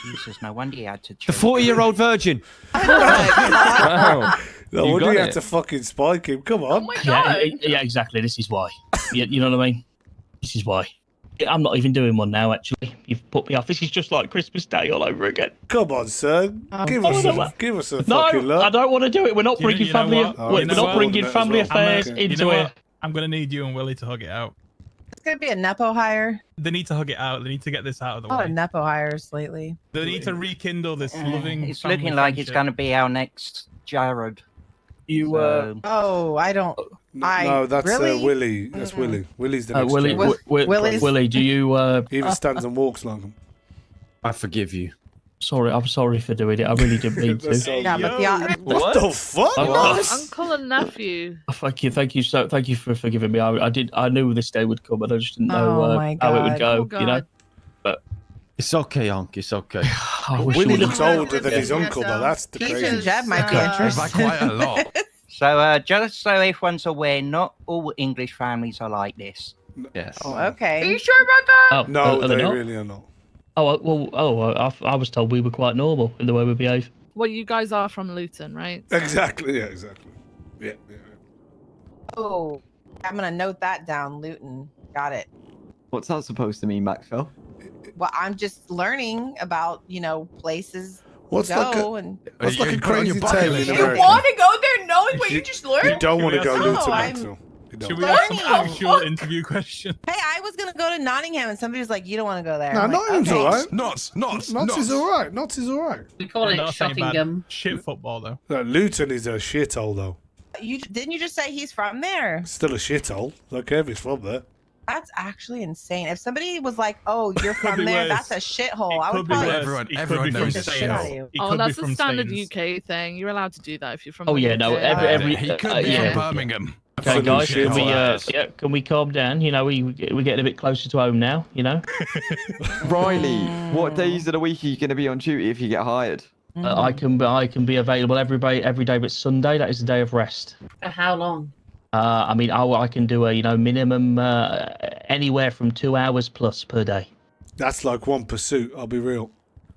Jesus, no wonder you had to. The 40-year-old virgin. Wow. No You wonder got you had it. to fucking spike him. Come on. Yeah, exactly. This is why. You know what I mean? This is why. I'm not even doing one now, actually. You've put me off. This is just like Christmas Day all over again. Come on, sir. Give us a fucking No, look. I don't want to do it. We're not bringing family. We're not bringing family affairs into it. I'm gonna need you and Willie to hug it out. It's gonna be a nepo hire. They need to hug it out. They need to get this out of the A lot way. of nepo hires lately. They need to rekindle this loving. It's family looking like it's friendship. going to be our next Jared. You Oh, I don't. No, that's really? Willie. That's Willie. Willie's the next Willie, champion. Willie's- Willie, do you? He even stands and walks like him. I forgive you. Sorry, I'm sorry for doing it. I really didn't mean That's to. all- Yeah, but the What the fuck? Oh, Uncle and nephew. Thank you for forgiving me. I knew this day would come, but I just didn't know Oh my how it would God. go. You know. But It's okay, Unc. It's okay. I wish Willie it would looks older than his uncle, though. That's the Keith crazy. and Jeb might be There's like interested. quite a lot. So, just so everyone's aware, not all English families are like this. Yes. Oh, Are okay. you sure about that? Oh, No, are they not? really are not. I was told we were quite normal in the way we behave. Well, you guys are from Luton, right? Exactly. Yeah, exactly. Yeah. Oh, I'm gonna note that down. Luton. Got it. What's that supposed to mean, Maxwell? Well, I'm just learning about places What's to like go a and. what's like a You put it on your crazy bucket tale list. in You America? want to go there knowing what you just learned? You don't want to go Should we Luton, ask- Maxwell. You Should don't. we have some Learning. actual interview questions? Hey, I was gonna go to Nottingham, and somebody was like, "You don't want to go there." No, I'm like, Nottingham's okay. alright. Knots. Notts is alright. Notts is alright. We call Yeah, it not saying bad. Shottingham. Shit football though. No, Luton is a shithole, though. Didn't you just say he's from there? Still a shithole. Okay, if he's from there. That's actually insane. If somebody was like, "Oh, you're could from be there," worse. that's a shithole. I It would could be probably. worse. Everyone- It could everyone be from knows it's Staines. shit. It Oh, could that's be a from standard Staines. UK thing. You're allowed to do that if you're from. Oh the yeah, UK. no, every He could be yeah. from Birmingham. Okay, Fucking guys, shit, can we calm down? You know, we're getting a bit closer to home now. You know, Riley, what days of the week are you going to be on duty if you get hired? I can be available every day but Sunday. That is the day of rest. For how long? I mean, I can do a minimum anywhere from 2 hours plus per day. That's like one pursuit. I'll be real.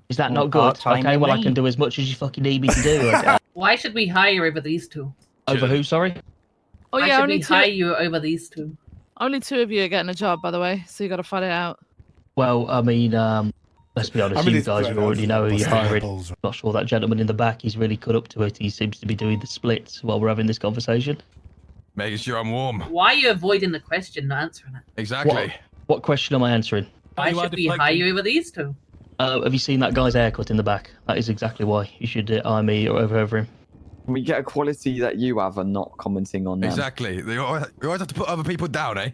Is that Well, not good? part-time, Okay, you well I mean? can do as much as you fucking need me to do. Why should we hire over these two? Over who? Sorry. Oh Why yeah, should only we two. hire you over these two? Only two of you are getting a job, by the way. So you got to fight it out. Well, I mean, let's be honest. I mean, You it's guys great, already know who it's you're the hiring. balls. Not sure that gentleman in the back. He's really cut up to it. He seems to be doing the splits while we're having this conversation. Making sure I'm warm. Why are you avoiding the question, not answering it? Exactly. What question am I answering? Why You are should we hire deflecting. you over these two? Have you seen that guy's haircut in the back? That is exactly why you should eye me or over him. Can we get a quality that you have and not commenting on them? Exactly. You always have to put other people down, eh?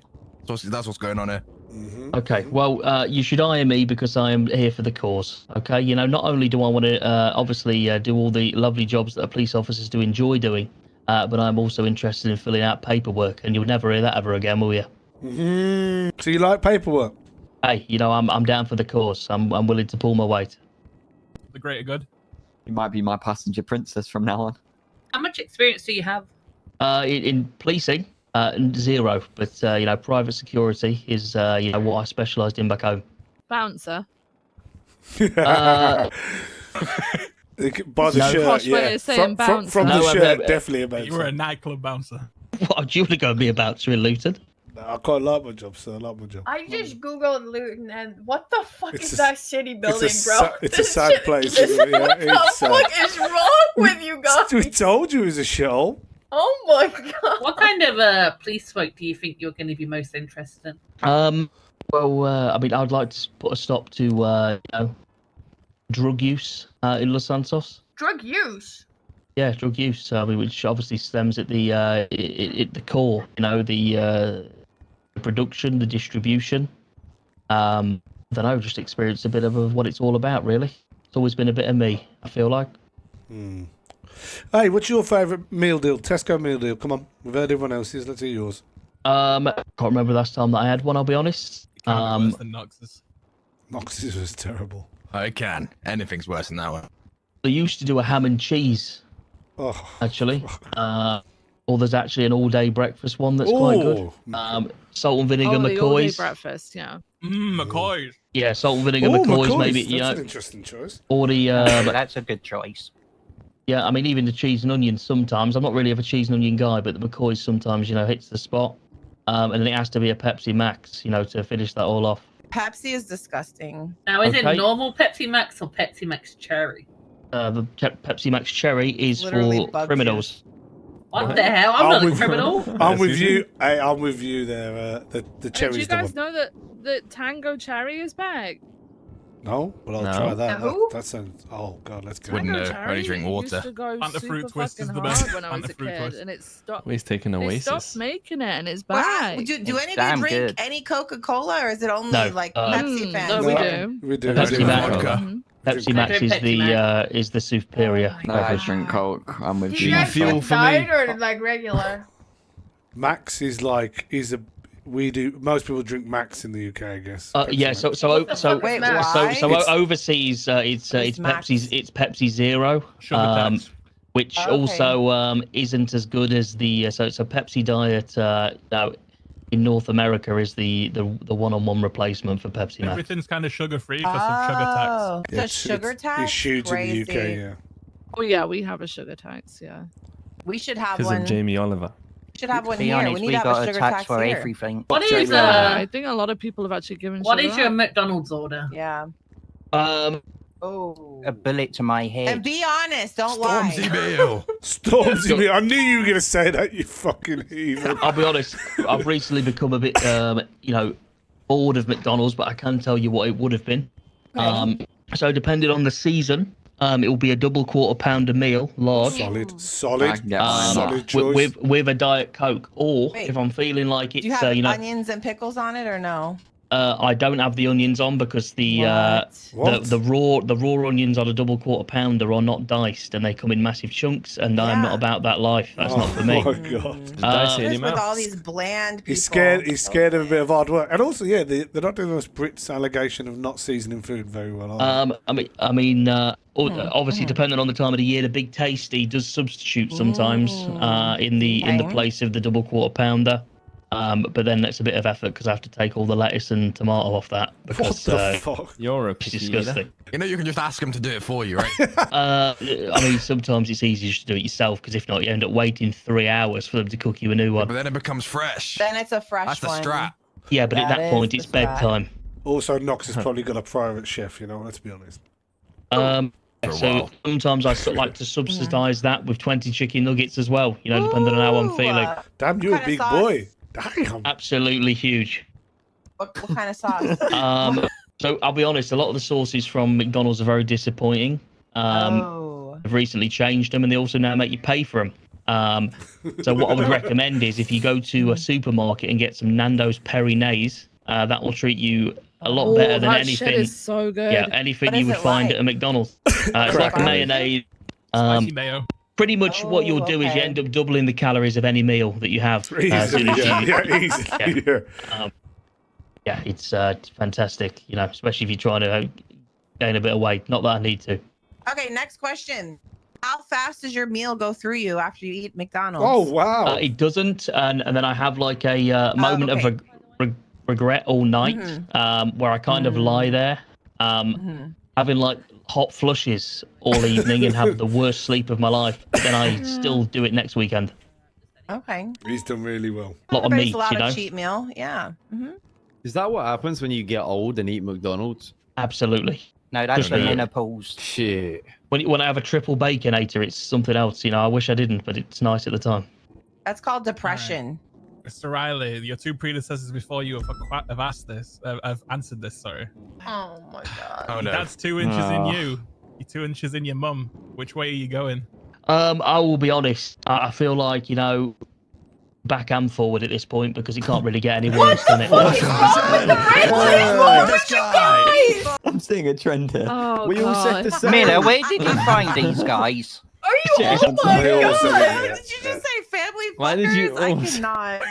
That's what's going on here. Okay, well, you should hire me because I am here for the cause. Okay, you know, not only do I want to obviously do all the lovely jobs that police officers do enjoy doing, but I'm also interested in filling out paperwork, and you'll never hear that ever again, will you? So you like paperwork? Hey, you know, I'm down for the cause. I'm willing to pull my weight. The greater good. You might be my passenger princess from now on. How much experience do you have? In policing, zero, but you know, private security is you know what I specialised in back home. Bouncer. Uh, By the No. shirt, Posh way yeah. of saying bouncer. From No, the shirt, but- definitely a bouncer. You were a nightclub bouncer. what? Do you want to go and be a bouncer in Luton? No, I quite like my job, sir. I like my job. I just googled Luton and what the fuck It's is a- that shitty building, it's a bro? sa- it's a This sad shit- place, this- isn't it? Yeah, what the it's sad. fuck is wrong with you guys? We told you it was a shithole. Oh my god. What kind of police work do you think you're going to be most interested in? Well, I mean, I'd like to put a stop to you know, drug use in Los Santos. Drug use? Yeah, drug use. I mean, which obviously stems at the the core. You know, the production, the distribution. I don't know, just experience a bit of what it's all about. Really, it's always been a bit of me. I feel like. Hey, what's your favourite meal deal? Tesco meal deal. Come on, we've heard everyone else's. Let's hear yours. Can't remember the last time that I had one. I'll be honest. Can't be worse than Knox's. Knox's was terrible. I can. Anything's worse than that one. They used to do a ham and cheese. Oh, Actually, or there's actually an all-day breakfast one that's quite good. Salt and vinegar the all-day McCoys. breakfast, yeah. McCoys. Yeah, salt and vinegar Oh, McCoys, maybe. That's Yeah, an interesting choice. or the that's a good choice. yeah. I mean, even the cheese and onions sometimes. I'm not really a cheese and onion guy, but the McCoys sometimes, hits the spot. And then it has to be a Pepsi Max, to finish that all off. Pepsi is disgusting. Now, is Okay. it normal Pepsi Max or Pepsi Max Cherry? The Pepsi Max Cherry is Literally for bug criminals. What the hell? I'm not a with, criminal. I'm with you. Hey, I'm with you there. The Do cherry's you the guys one. know that Tango Cherry is back? No, but I'll No. try that. Who? That sounds. Oh god, let's go. Wouldn't Tango know. Cherry Only drink water. used to go Fanta super fruit twist is fucking the hard best. when I was Fanta a fruit kid, twist. and it stopped. He's taking They Oasis. stopped making it, and it's Well, back. do It's any of damn you drink good. any Coca-Cola, or is it only No, like Pepsi fans? No, we No. do. We do. Pepsi Max. Vodka. Pepsi Max is the superior. Oh my No, I beverage. drink Coke. I'm with Do you you. guys Fuel drink for me. diet or like regular? Max is like we do. Most people drink Max in the UK, I guess. Pepsi Yeah, Max. Wait, why? overseas it's It's Max. Pepsi Zero, Sugar tax. which Okay. also isn't as good as the so Pepsi Diet in North America is the one-on-one replacement for Pepsi Max. Everything's kind of sugar-free because of sugar tax. Oh, Yeah, the sugar tax. It's huge Crazy. in the UK. Yeah. Oh yeah, we have a sugar tax. Yeah. We should have Because one. of Jamie Oliver. Should have one Be here. honest, We need we to have got a a sugar tax tax for here. everything. What is I think a lot of people have actually given. what sugar is your up. McDonald's order? Yeah. Oh. A bullet to my head. And be honest, don't Stormzy lie. Bill. Stormzy Bill. I knew you were gonna say that. You fucking heathen. I'll be honest, I've recently become a bit bored of McDonald's, but I can tell you what it would have been. So depending on the season, it will be a double quarter pounder meal, large. Solid. I can get mine. Solid choice. with a Diet Coke, or Wait. if I'm feeling like Do you it's have onions and pickles on it or no? I don't have the onions on because the What? the raw onions on a double quarter pounder are not diced and they come in massive chunks, and I'm not about that life. That's not for me. Oh my god. Dicey in Just your with all mouth. these bland people. He's scared. He's scared of a bit of hard work, and also, yeah, they're not doing this Brits allegation of not seasoning food very well. Are they? Obviously, depending on the time of the year, the Big Tasty does substitute sometimes in the place of the double quarter pounder. But then that's a bit of effort because I have to take all the lettuce and tomato off that because fuck? You're a it's picky disgusting. You know you can just ask him to do it for you, right? I mean, sometimes it's easier just to do it yourself because if not, you end up waiting 3 hours for them to cook you a new one. But then it becomes fresh. Then it's a fresh That's the one. strat. Yeah, but at That that is point, the it's strat. bedtime. Also, Knox has probably got a private chef. Let's be honest. For a So while. sometimes I like to subsidize that with 20 chicken nuggets as well. Depending on how I'm feeling. Damn, you're What a kind big of boy. sauce? Damn. Absolutely huge. What kind of sauce? So I'll be honest, a lot of the sauces from McDonald's are very disappointing. I've recently changed them, and they also now make you pay for them. So what I would recommend is if you go to a supermarket and get some Nando's Peri-Nays, that will treat you a lot better than that anything. shit is so good. Yeah, anything What you is would it find like? at a McDonald's. It's like a mayonnaise. Spicy mayo. Pretty much what you'll do is you okay. end up doubling the calories of any meal that you have. As soon as Easily, you- yeah, easily. Yeah. Yeah, it's fantastic, especially if you're trying to gain a bit of weight. Not that I need to. Okay, next question. How fast does your meal go through you after you eat McDonald's? Oh wow. It doesn't, and then I have like a moment okay. of regret all night, where I kind of lie there, having like hot flushes all evening and have the worst sleep of my life. But then I still do it next weekend. Okay. He's done really well. A lot of Everybody's meat, allowed a cheat meal. Yeah. Is that what happens when you get old and eat McDonald's? Absolutely. No, that's Just the a- menopause. Shit. When I have a triple baconator, it's something else. I wish I didn't, but it's nice at the time. That's called depression. Mr. Riley, your two predecessors before you have asked this. Have answered this. Sorry. Oh my god. Oh no. That's 2 inches in you. You're 2 inches in your mum. Which way are you going? I will be honest. I feel like back and forward at this point because it can't really get any worse than it. I'm seeing a trend here. Oh, We all said the same. Miller, where did you find these guys? Are you? Yeah, Oh my they all said god! it, yeah. Did you just say family Why did you? I cannot.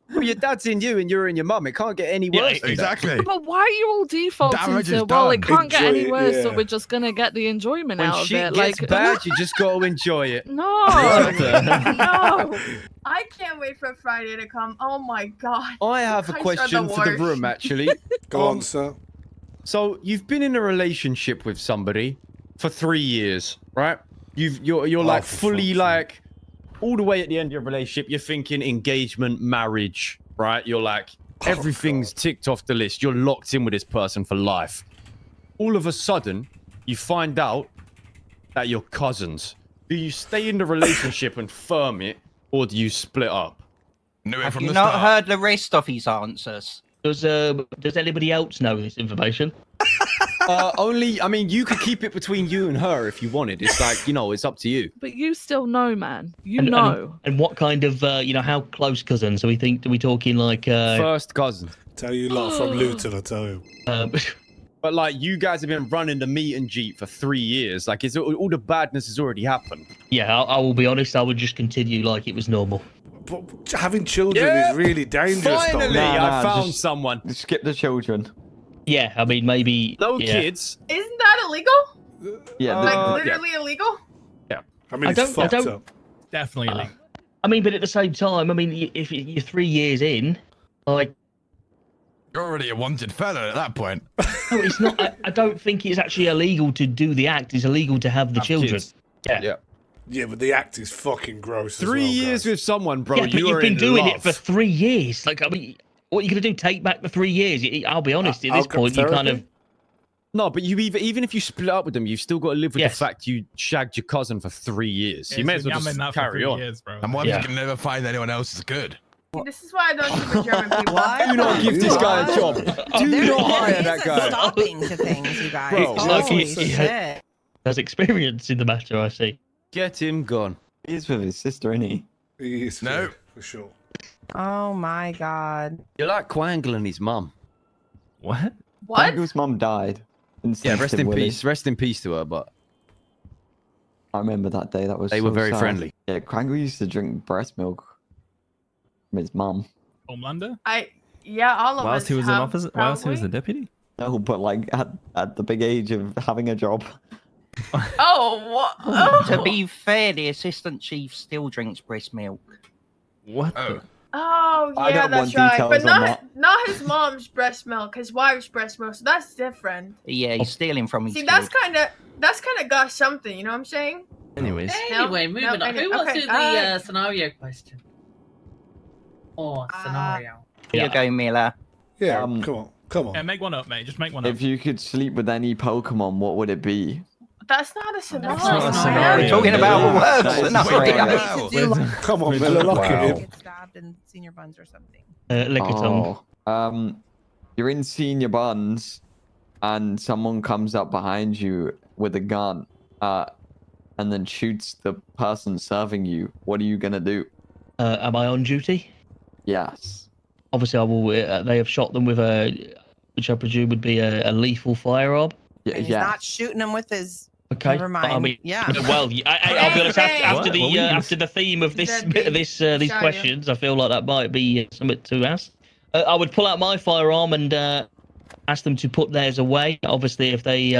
Well, your dad's in you and you're in your mum. It can't get any Yeah, worse. than that. Exactly. But why are you all defaulting Damage is to, well, it done. can't get Enjoy any it, worse, yeah. so we're just going to get the enjoyment When out of shit it? gets Like, bad, you just got to enjoy it. no. No. I can't wait for Friday to come. Oh my god. I have a You guys are question for the worst. room, actually. Go on, sir. So you've been in a relationship with somebody for 3 years, right? You're like for fully fuck's like all the way at the end of your relationship. You're thinking engagement, marriage, right? You're like everything's ticked off the list. You're locked in with this person for life. All of a sudden, you find out that you're cousins. Do you stay in the relationship and firm it, or do you split up? Have you not heard the rest of his answers? Does anybody else know this information? Only, I mean, you could keep it between you and her if you wanted. It's like, you know, it's up to you. But you still know, man. You And- know. And what kind of, how close cousins? Are we talking like... First cousin. Tell you lot from Luton, I tell you. But like, you guys have been running the meet and jeep for 3 years. Like, all the badness has already happened. Yeah, I will be honest. I would just continue like it was normal. But having children is really dangerous. Finally, though. I found someone. Skip the children. Yeah, I mean, maybe... No yeah. kids. Isn't that illegal? Yeah, Like literally illegal? Yeah. I mean, it's fucked up. Definitely illegal. I mean, but at the same time, I mean, if you're 3 years in, like... You're already a wanted fella at that point. No, it's not. I don't think it's actually illegal to do the act. It's illegal to have the children. Kids. Yeah. Yeah, but the act is fucking gross. 3 years with someone, bro. Yeah, but you you've are been in doing love. it for 3 years. Like, I mean, what are you gonna do? Take back the 3 years? I'll be honest. At this point, you kind of. No, but you even if you split up with them, you've still got to live with Yes. the fact you shagged your cousin for 3 years. Yeah, you may so as well yamming just that for carry 3 on. years, bro. And what Yeah. if you can never find anyone else as good? This is why I don't sleep with German people. Do not give this guy a job. Do not hire There that is a guy. stopping to things, you guys. Bro, like Holy he shit. has experience in the matter. I see. Get him gone. He's with his sister, isn't he? He is, No. for sure. Oh my god. You're like Quangle and his mum. What? What? Quangle's mum died. Yeah, rest in peace. Rest in peace to her, but I remember that day. That was they were so very sad. friendly. Yeah, Quangle used to drink breast milk from his mum. Homelander? Yeah, all of Whilst us he was an have, officer, whilst he was a probably. deputy. No, but like at the big age of having a job. Oh, what? To be fair, the assistant chief still drinks breast milk. What? Oh. Oh, I yeah, don't that's want right. But details on not his mom's breast milk, his wife's breast milk. So that's different. Yeah, he's stealing from his See, kid. that's kind of got something. You know what I'm saying? Anyways. Anyway, moving on. Who wants to do the scenario question? Or scenario? Here you go, Miller. Yeah, come on. Yeah, make one up, mate. Just make one up. If you could sleep with any Pokemon, what would it be? That's not a scenario. not a scenario. We're talking about That words. is Not scenario. Come on, Miller, lock it in. Get stabbed in senior buns or something. Lickitung. You're in senior buns, and someone comes up behind you with a gun, and then shoots the person serving you. What are you gonna do? Am I on duty? Yes. Obviously, I will. They have shot them with which I presume would be a lethal firearm. Yeah. And he's not shooting him with his. Okay. Never mind. I mean, Yeah. Well, I'll be honest. After What? What were you after the theme of these Shall you? questions, I feel like that might be something to ask. I would pull out my firearm and ask them to put theirs away. Obviously, if they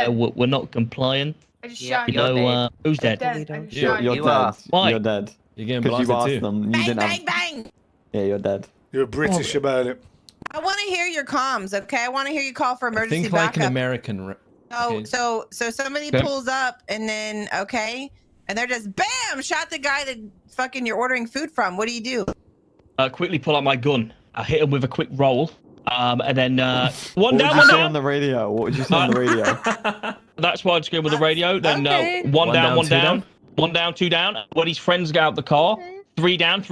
were not compliant, I just Yeah, shot you you. know, who's dead? I just You're shot dead. you. You are. Why? You're dead. You're getting Because you blasted asked too. them. You Bang, didn't bang, have. bang. Yeah, you're dead. You're British about it. I want to hear your comms, okay? I want to hear you call for emergency Think like an backup. American. Okay. So somebody Okay. pulls up and then and they're just bam, shot the guy that fucking you're ordering food from. What do you do? Quickly pull out my gun. I hit him with a quick roll, and then one What down, would you one say down. on the radio? What would you say on the radio? That's why I'd scream with the radio. Then Okay. one down, one two down, down. one down, two down. When his friends get out the car, three down,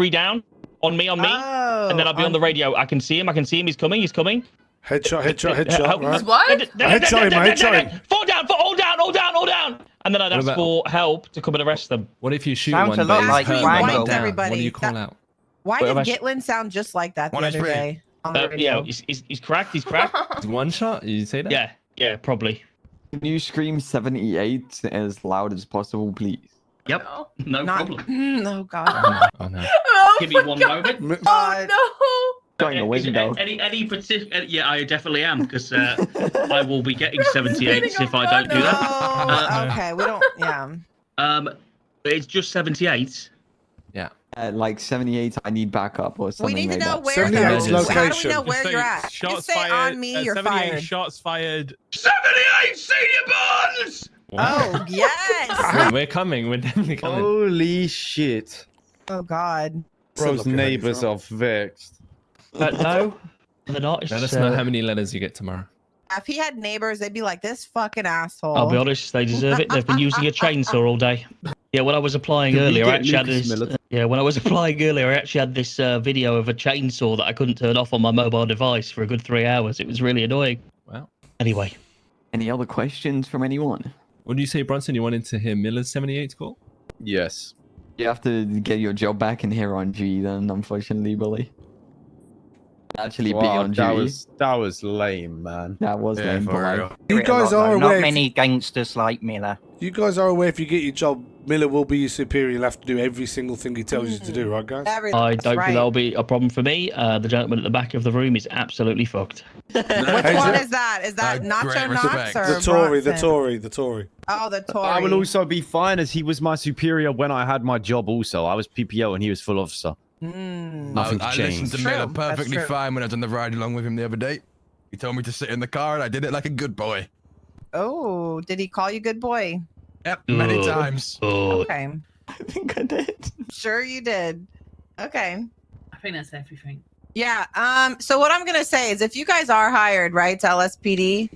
on me, Oh, and then I'll be on the radio. I can see him. He's coming. Headshot, Help. right? What? Headshot him. Fall down, all down. And then I'd ask about- for help to come and arrest them. What if you shoot Sounds one a lot but like he's hurt Wango. and not down? Everybody. What do you call out? Why Wait, did have I- Gitlin sound just like that the One other HP. day on the radio? Yeah, he's cracked. He's cracked. One shot? Did you say that? Yeah, probably. Can you scream 78 as loud as possible, please? Yep. No problem. No, God. Oh no. Oh, Give me one moment. Oh no. Going the window. Any particular? Yeah, I definitely am because I will be getting 78s if I don't do that. Oh, okay. We don't. Yeah. It's just 78s. Yeah. Like 78, I need backup or something. We need to like know that. where 78 though. is How do we location. know where Just you're say at? Shots Just say fired. on me, you're 78 fired. shots fired. 78 senior bonds! Oh yes. We're coming. We're definitely coming. Holy shit. Oh God. Bro's neighbors are vexed. No, they're not. Let us know how many letters you get tomorrow. If he had neighbors, they'd be like, this fucking asshole. I'll be honest, they deserve it. They've been using a chainsaw all day. Yeah, when I was applying Did we earlier, I get actually had Lucas this. Miller? Yeah, when I was applying earlier, I actually had this video of a chainsaw that I couldn't turn off on my mobile device for a good 3 hours. It was really annoying. Wow. Anyway. Any other questions from anyone? What do you say, Bronson? You wanted to hear Miller's 78 call? Yes. You have to get your job back in here on G then, unfortunately, Billy. Actually be Wow, on G. that was lame, man. That was lame, for but real. You guys are Not aware. many gangsters like Miller. You guys are aware if you get your job, Miller will be your superior. You'll have to do every single thing he tells you to do, right, guys? I don't think that'll be a problem for me. The gentleman at the back of the room is absolutely fucked. Which one is that? Is that Nacho Knox or The Tory, the Bronson? Tory, the Tory. Oh, the Tory. I will also be fine as he was my superior when I had my job also. I was PPO and he was full officer. Nothing to I change. listened to Miller perfectly fine when I was on the ride along with him the other day. He told me to sit in the car and I did it like a good boy. Oh, did he call you good boy? Yep, many times. Okay. I think I did. Sure you did. Okay. I think that's everything. Yeah. So what I'm gonna say is, if you guys are hired, right, to LSPD,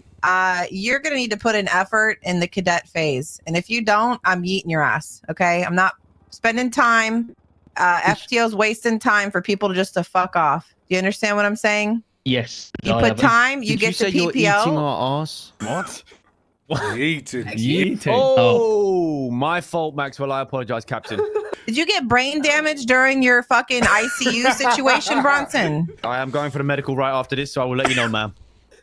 you're gonna need to put in effort in the cadet phase. And if you don't, I'm yeeting your ass. Okay. I'm not spending time. FTO's wasting time for people just to fuck off. Do you understand what I'm saying? Yes. You put time, you Did get you say to you're eating PPO. our ass? What? Eating. Oh, my fault, Maxwell. I apologize, Captain. Did you get brain damage during your fucking ICU situation, Bronson? I am going for the medical right after this, so I will let you know, ma'am.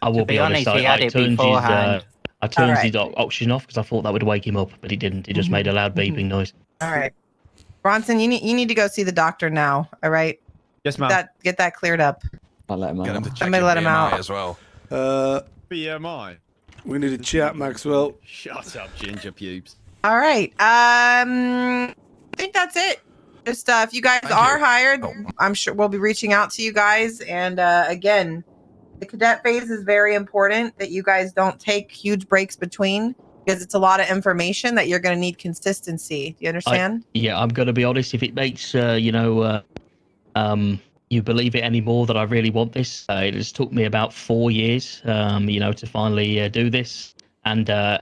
I will be be honest. honest, he had it beforehand. I turned Alright. his oxygen off because I thought that would wake him up, but he didn't. He just made a loud beeping noise. All right. Bronson, you need to go see the doctor now. All right. Yes, ma'am. Get that cleared up. I'll let him Get him out. to check I'm gonna your let him BMI out. as well. BMI. We need to chat, Maxwell. Shut up, ginger pubes. All right. I think that's it. Just if you guys are hired, I'm sure we'll be reaching out to you guys. And again, the cadet phase is very important that you guys don't take huge breaks between, because it's a lot of information that you're going to need consistency. Do you understand? I'm going to be honest. If it makes you believe it anymore that I really want this, it has took me about 4 years, to finally do this, and I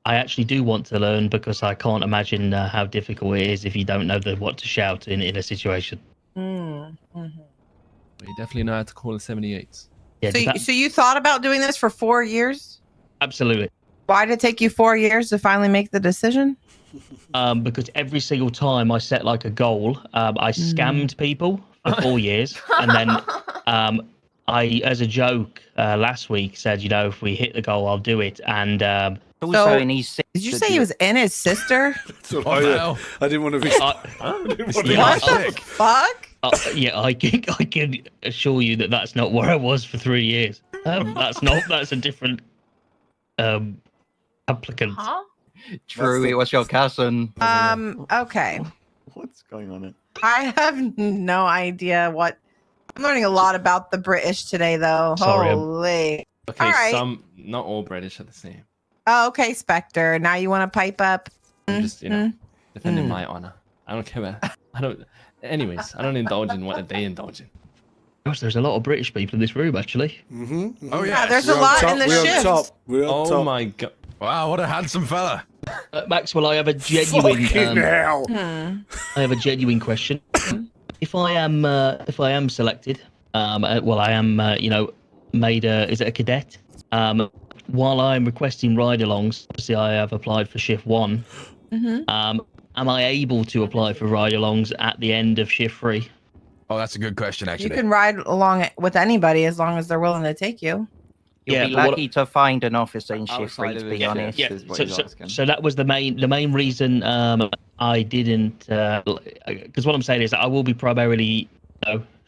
actually do want to learn, because I can't imagine how difficult it is if you don't know what to shout in a situation. Mm-hmm. But you definitely know how to call a 78. Yeah, So you thought about doing this for 4 years? absolutely. Why did it take you 4 years to finally make the decision? Because every single time I set like a goal, I scammed people for 4 years, and then I, as a joke, last week said, if we hit the goal, I'll do it. And So, did you say he was in his sister? I didn't want to be. What the fuck? I can assure you that that's not where I was for 3 years. That's a different applicant. Huh? True, it was your cousin. Okay. What's going on here? I have no idea what. I'm learning a lot about the British today, though. Sorry, Holy. Okay, All right. not all British are the same. Oh, okay, Spectre. Now you want to pipe up? I'm just, defending my honor. I don't care. Anyways, I don't indulge in what they indulge in. Gosh, there's a lot of British people in this room, actually. Mm-hmm. Oh, Yeah, there's a lot in the shift. Oh my god! Wow, what a handsome fella. Maxwell, I have a genuine. Fucking hell. I have a genuine question. If I am selected, I am, made is it a cadet? While I'm requesting ride-alongs, obviously I have applied for shift 1. Mm-hmm. Am I able to apply for ride-alongs at the end of shift 3? Oh, that's a good question, actually. You can ride along with anybody as long as they're willing to take you. You'll be but lucky to find an officer in shift 3, Outside to of be the honest. shift is what he's asking. So that was the main reason I didn't, because what I'm saying is that I will be primarily,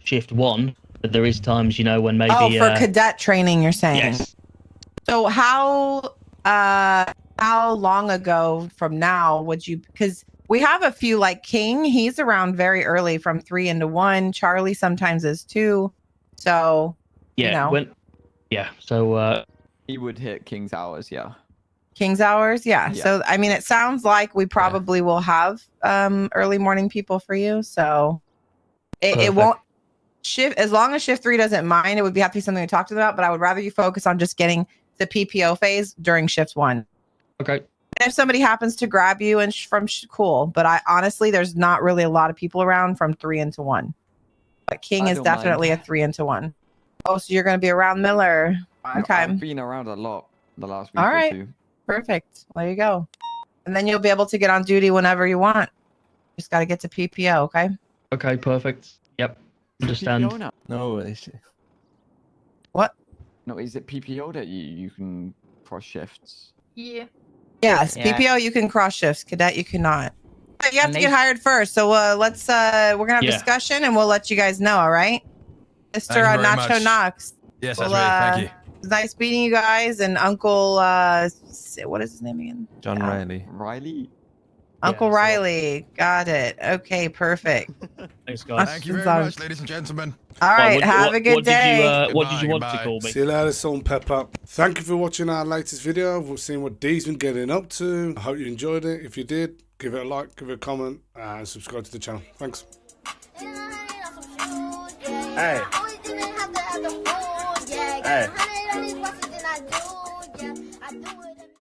shift 1, but there is times, when maybe. Oh, for cadet training, you're saying? Yes. So how long ago from now would you? Because we have a few like King. He's around very early, from 3 into 1. Charlie sometimes is 2. So Yeah. So he would hit King's hours. Yeah. King's hours, yeah. So I mean, it sounds like we probably will have early morning people for you. So it won't shift as long as shift 3 doesn't mind. It would have to be something to talk to them about. But I would rather you focus on just getting the PPO phase during shift 1. Okay. And if somebody happens to grab you and cool. But I honestly, there's not really a lot of people around from 3 into 1. But King is definitely a 3 into 1. Oh, so you're going to be around Miller. Okay. I've been around a lot the last week All or right. 2. Perfect. There you go. And then you'll be able to get on duty whenever you want. Just got to get to PPO, okay? Okay, perfect. Yep. Understand. No, What? No, is it PPO that you can cross shifts? Yeah. Yes, Yeah. PPO you can cross shifts. Cadet you cannot. But you have to get hired first. So let's we're gonna have discussion and we'll let you guys know. All right, Mr. Thank you very Nacho much. Knox. Yes, Well, that's me. Thank you. It's nice meeting you guys and Uncle. What is his name again? John Riley. Riley. Uncle Riley. Got it. Okay, perfect. Thanks, guys. Thank you very much, ladies and gentlemen. All right, have a good day. What did you want to call me? See you later, Salt and Pepper. Thank you for watching our latest video. We've seen what D's been getting up to. I hope you enjoyed it. If you did, give it a like, give it a comment, and subscribe to the channel. Thanks. Hey. Hey.